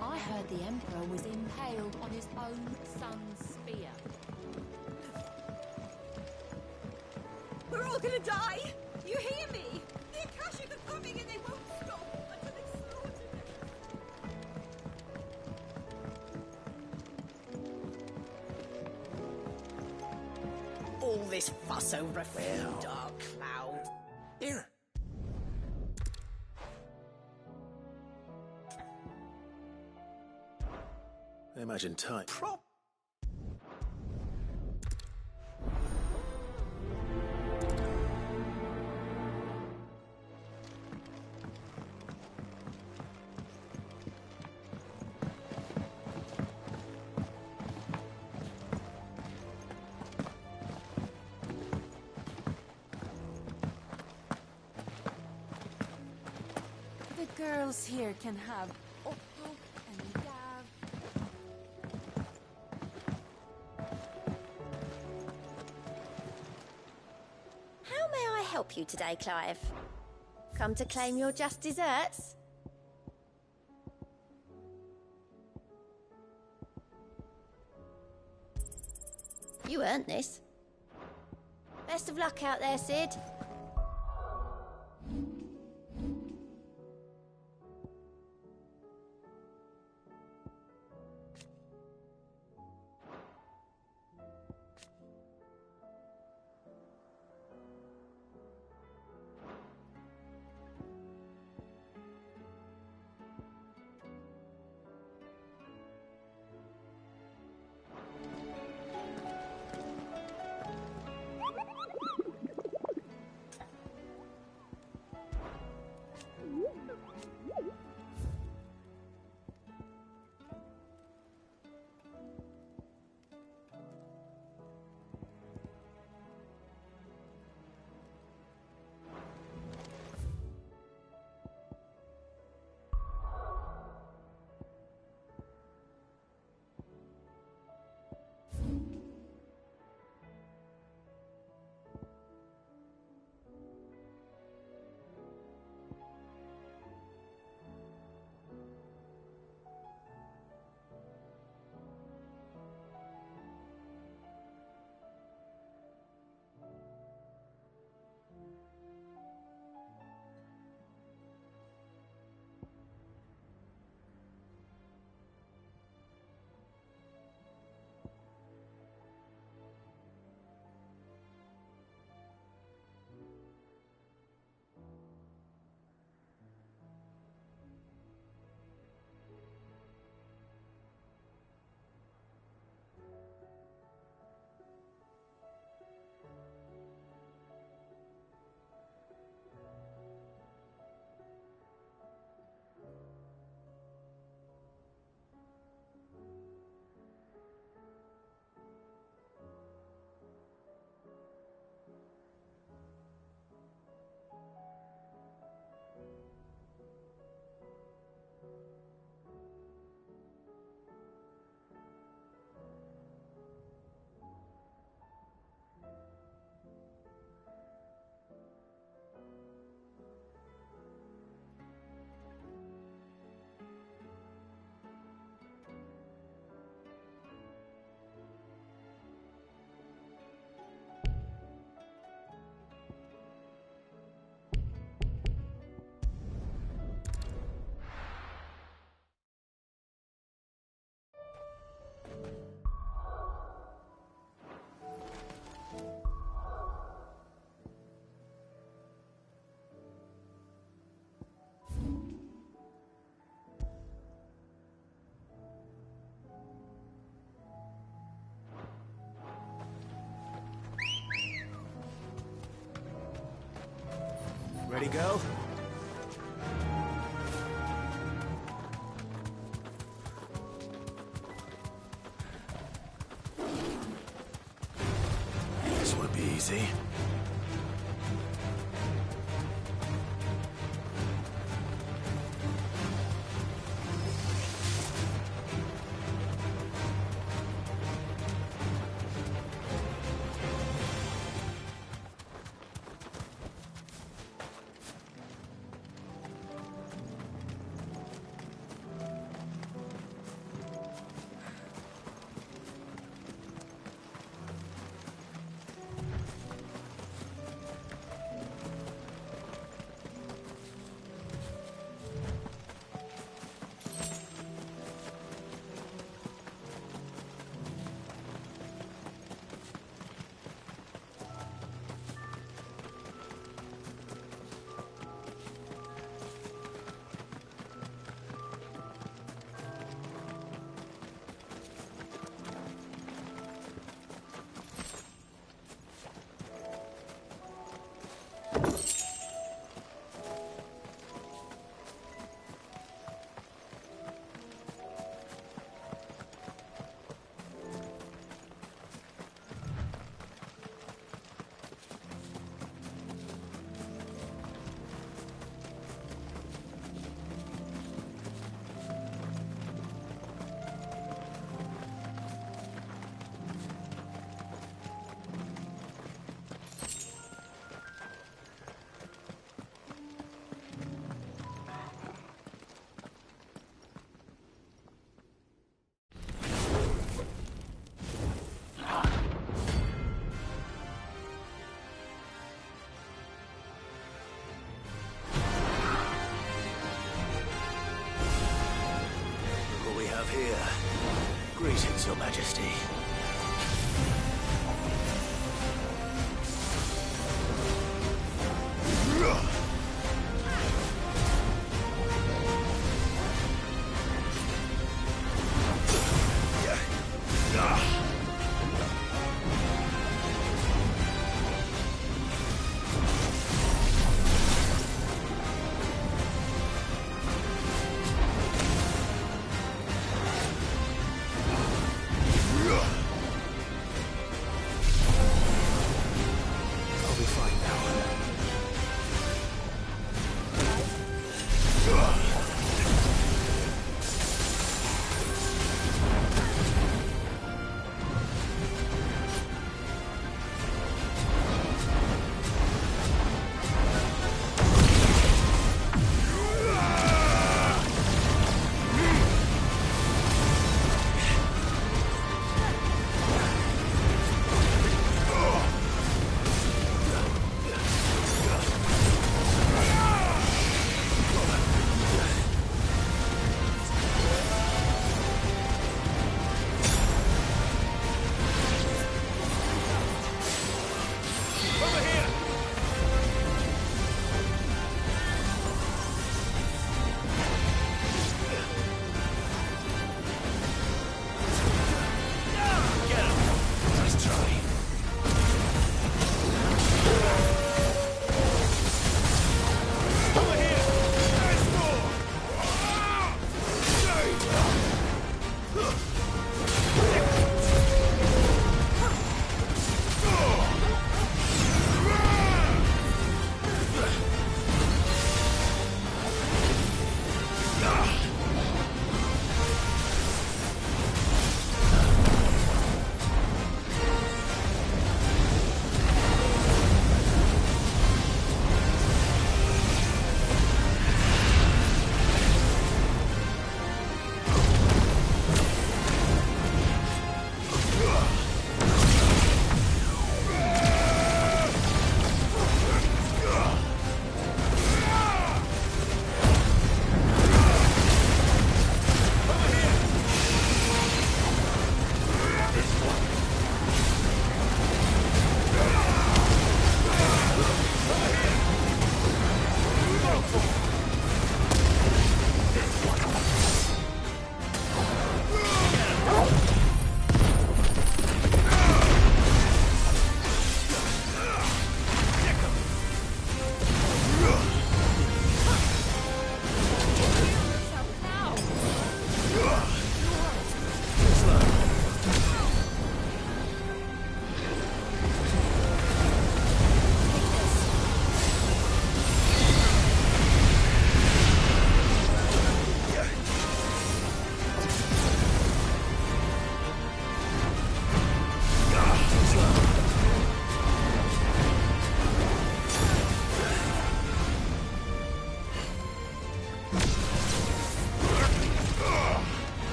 Speaker 21: I heard the Emperor was impaled on his own son's spear.
Speaker 1: We're all gonna die! You hear me? The Akashic are coming and they won't stop until they've slaughtered them.
Speaker 18: All this fuss over a few dark clouds.
Speaker 2: Here. I imagine time.
Speaker 21: The girls here can have Otto and Gav.
Speaker 4: How may I help you today, Clive? Come to claim your just desserts? You earned this. Best of luck out there, Sid.
Speaker 3: Ready, girl?
Speaker 2: This won't be easy. Here. Greetings, Your Majesty. Ugh!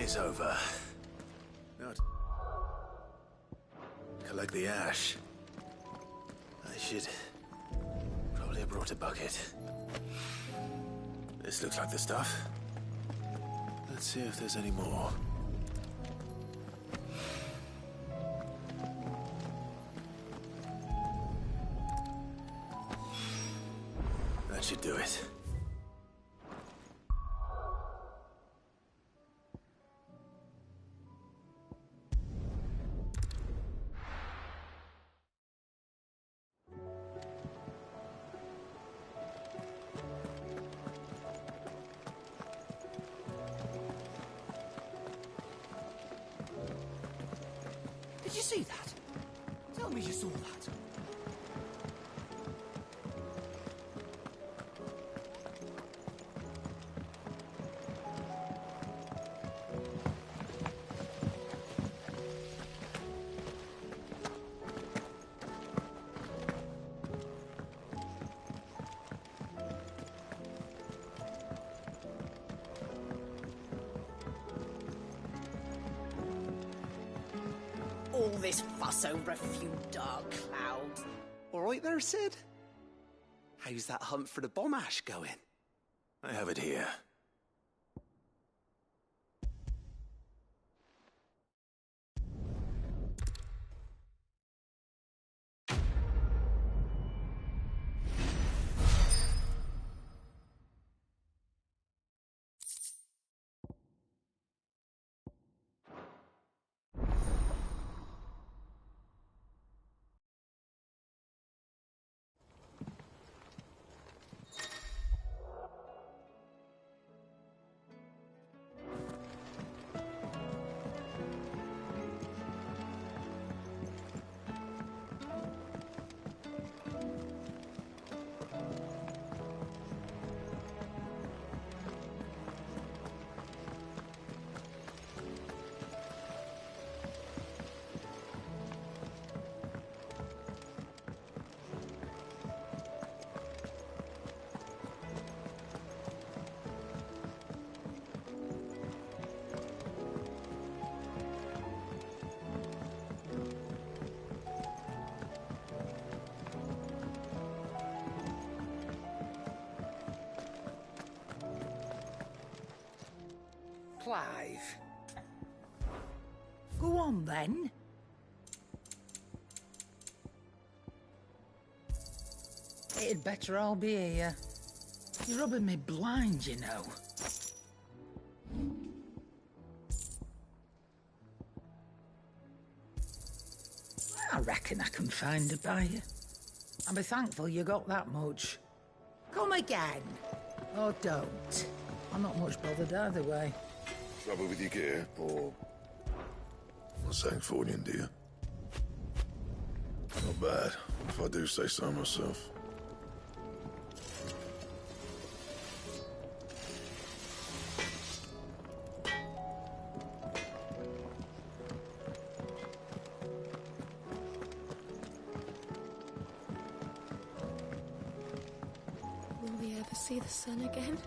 Speaker 2: day's over. Now to collect the ash. I should probably have brought a bucket. This looks like the stuff. Let's see if there's any more. That should do it.
Speaker 11: Did you see that? Tell me you saw that.
Speaker 18: All this fuss over a few dark clouds.
Speaker 9: All right there, Sid? How's that hunt for the bomb ash going?
Speaker 2: I have it here.
Speaker 18: Clive. Go on, then. It'd better I'll be here. You're rubbing me blind, you know. I reckon I can find a buyer. I'll be thankful you got that much. Come again. Or don't. I'm not much bothered either way.
Speaker 17: Trouble with your gear, or something for you, dear? Not bad, if I do say so myself.
Speaker 16: Will we ever see the sun again?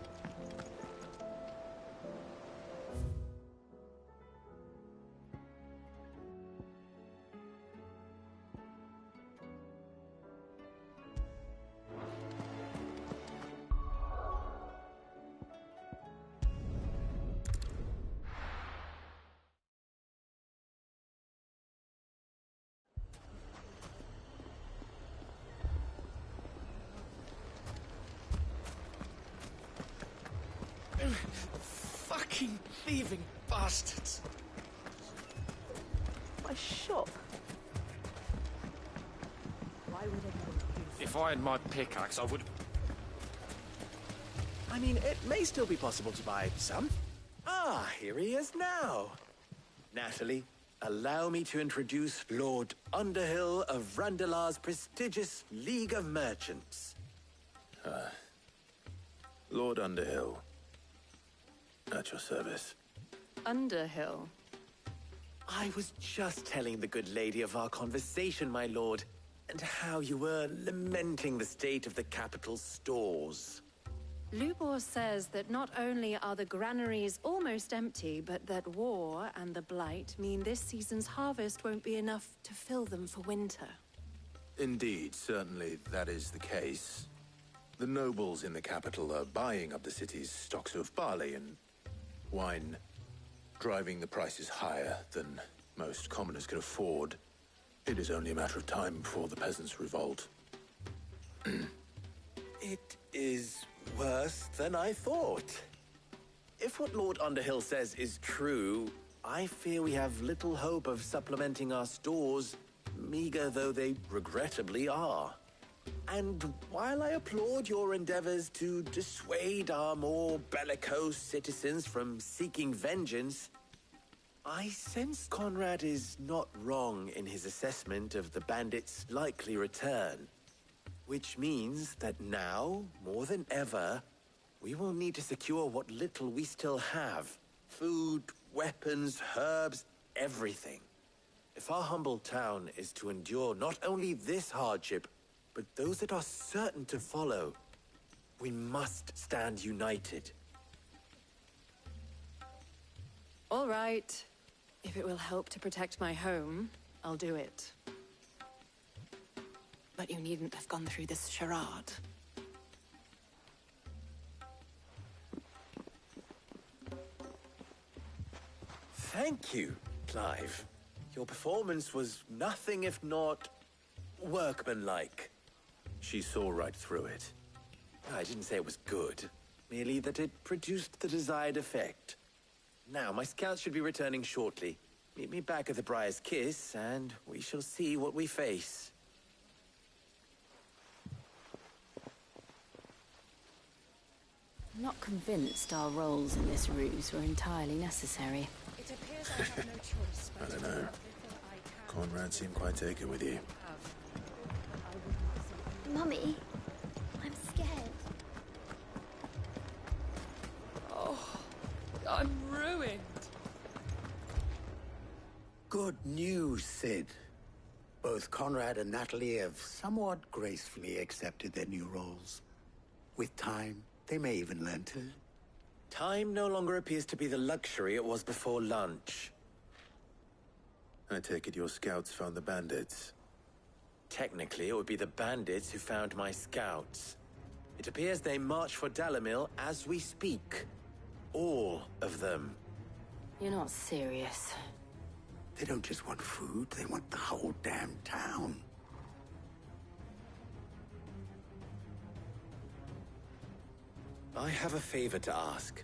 Speaker 11: Fucking thieving bastards!
Speaker 1: My shop. Why would anyone do that?
Speaker 6: If I had my pickaxe, I would...
Speaker 9: I mean, it may still be possible to buy some. Ah, here he is now. Natalie, allow me to introduce Lord Underhill of Randalar's prestigious League of Merchants.
Speaker 2: Lord Underhill. At your service.
Speaker 16: Underhill.
Speaker 9: I was just telling the good lady of our conversation, my lord, and how you were lamenting the state of the capital's stores.
Speaker 12: Lubor says that not only are the granaries almost empty, but that war and the Blight mean this season's harvest won't be enough to fill them for winter.
Speaker 2: Indeed, certainly that is the case. The nobles in the capital are buying up the city's stocks of barley and wine, driving the prices higher than most commoners can afford. It is only a matter of time before the peasants revolt.
Speaker 9: It is worse than I thought. If what Lord Underhill says is true, I fear we have little hope of supplementing our stores, meager though they regrettably are. And while I applaud your endeavors to dissuade our more bellicose citizens from seeking vengeance, I sense Conrad is not wrong in his assessment of the bandits' likely return. Which means that now, more than ever, we will need to secure what little we still have. Food, weapons, herbs, everything. If our humble town is to endure not only this hardship, but those that are certain to follow, we must stand united.
Speaker 12: All right. If it will help to protect my home, I'll do it. But you needn't have gone through this charade.
Speaker 9: Thank you, Clive. Your performance was nothing if not workmanlike.
Speaker 2: She saw right through it.
Speaker 9: I didn't say it was good, merely that it produced the desired effect. Now, my scouts should be returning shortly. Meet me back at the Briar's Kiss, and we shall see what we face.
Speaker 21: I'm not convinced our roles in this ruse were entirely necessary.
Speaker 12: It appears I have no choice.
Speaker 2: I don't know. Conrad seemed quite taken with you.
Speaker 4: Mummy, I'm scared.
Speaker 7: Oh, I'm ruined.
Speaker 23: Good news, Sid. Both Conrad and Natalie have somewhat gracefully accepted their new roles. With time, they may even learn to.
Speaker 9: Time no longer appears to be the luxury it was before lunch.
Speaker 2: I take it your scouts found the bandits.
Speaker 9: Technically, it would be the bandits who found my scouts. It appears they march for Dalimil as we speak. All of them.
Speaker 21: You're not serious.
Speaker 23: They don't just want food, they want the whole damn town.
Speaker 9: I have a favor to ask.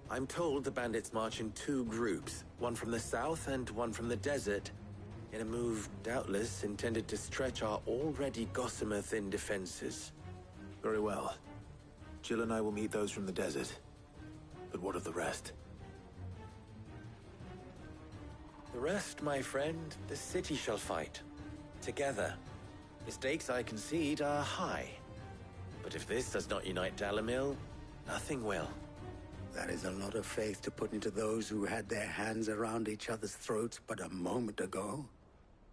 Speaker 9: I'm told the bandits march in two groups, one from the south and one from the desert, in a move doubtless intended to stretch our already gossamer-thin defenses.
Speaker 2: Very well. Jill and I will meet those from the desert. But what of the rest?
Speaker 9: The rest, my friend, the city shall fight. Together. Mistakes, I concede, are high. But if this does not unite Dalimil, nothing will.
Speaker 23: That is a lot of faith to put into those who had their hands around each other's throats but a moment ago.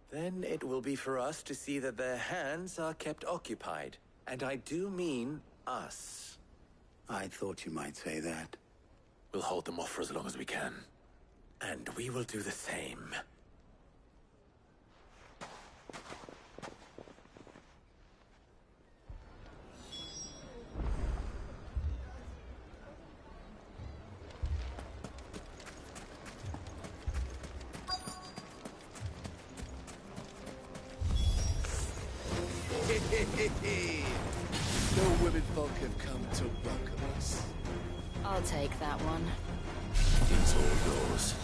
Speaker 9: Then it will be for us to see that their hands are kept occupied. And I do mean us.
Speaker 23: I thought you might say that.
Speaker 2: We'll hold them off for as long as we can.
Speaker 9: And we will do the same.
Speaker 11: No women folk have come to welcome us.
Speaker 21: I'll take that one.
Speaker 2: It's all yours.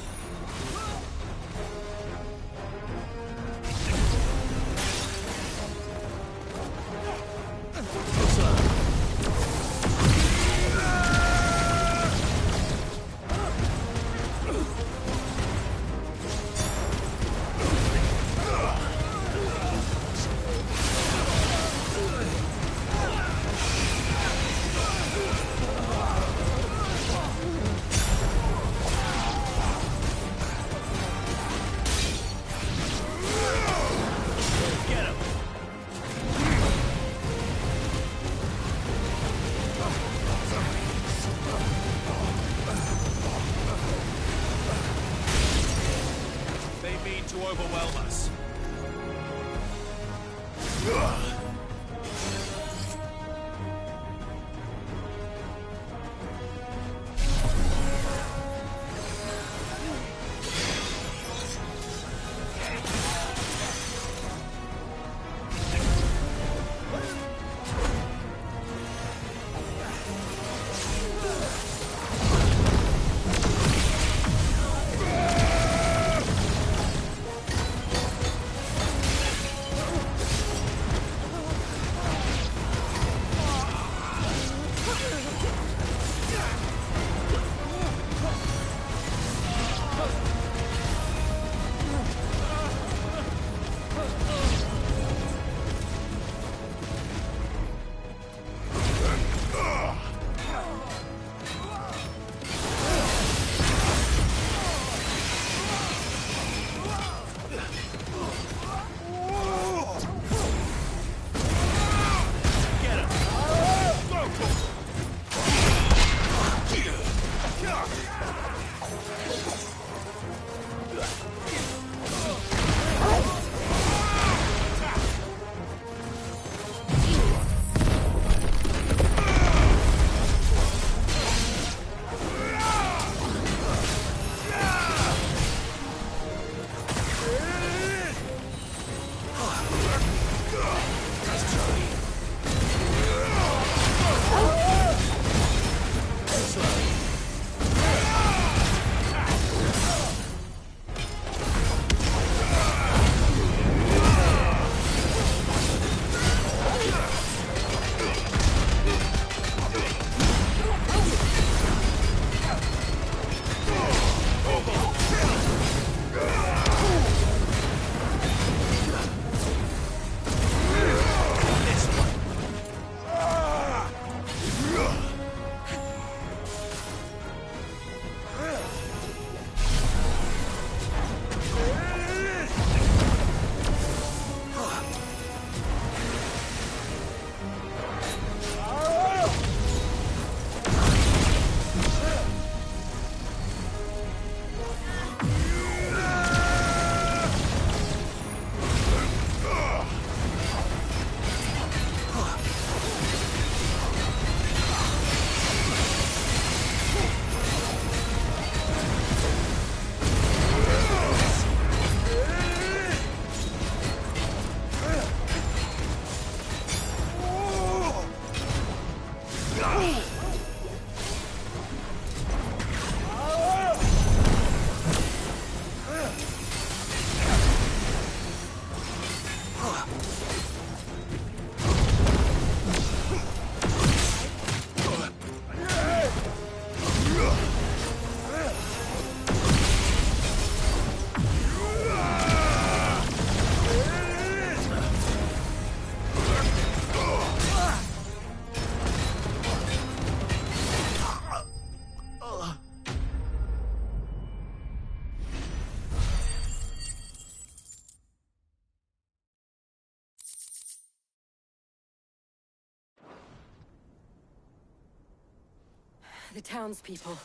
Speaker 13: The townspeople.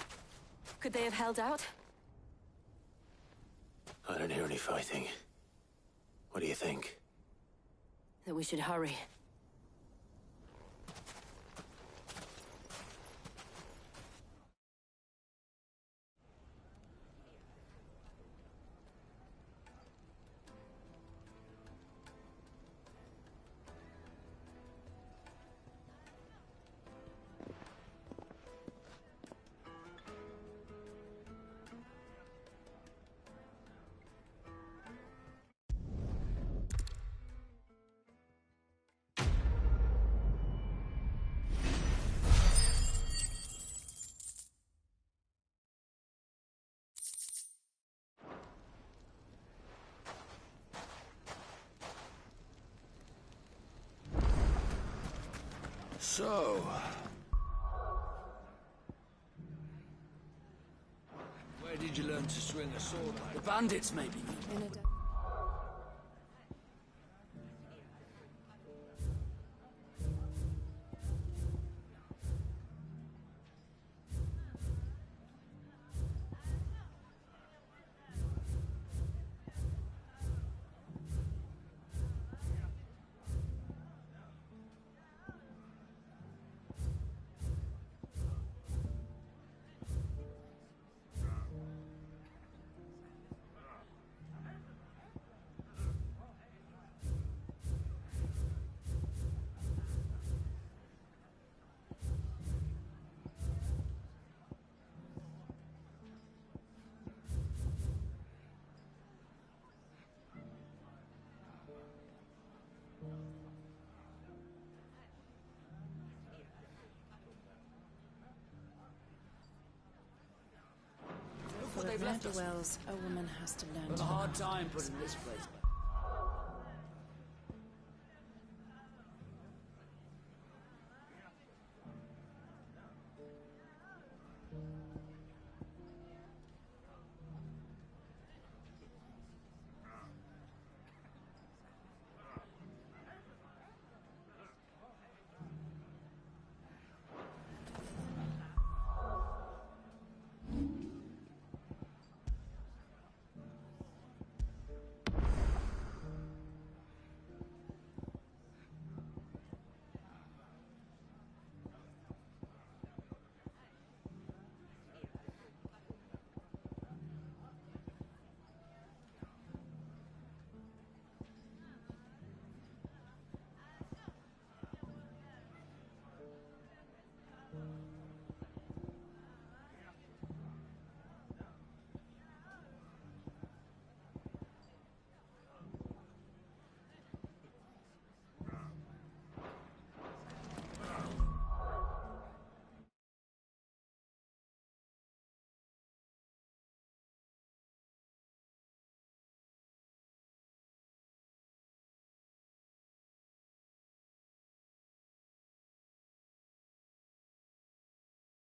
Speaker 13: Could they have held out?
Speaker 2: I don't hear any fighting. What do you think?
Speaker 13: That we should hurry.
Speaker 5: So... where did you learn to swing a sword like the bandits, maybe?
Speaker 11: they've left us.
Speaker 12: Wells, a woman has to learn
Speaker 11: We've
Speaker 12: to
Speaker 11: a hard
Speaker 12: love.
Speaker 11: time putting this place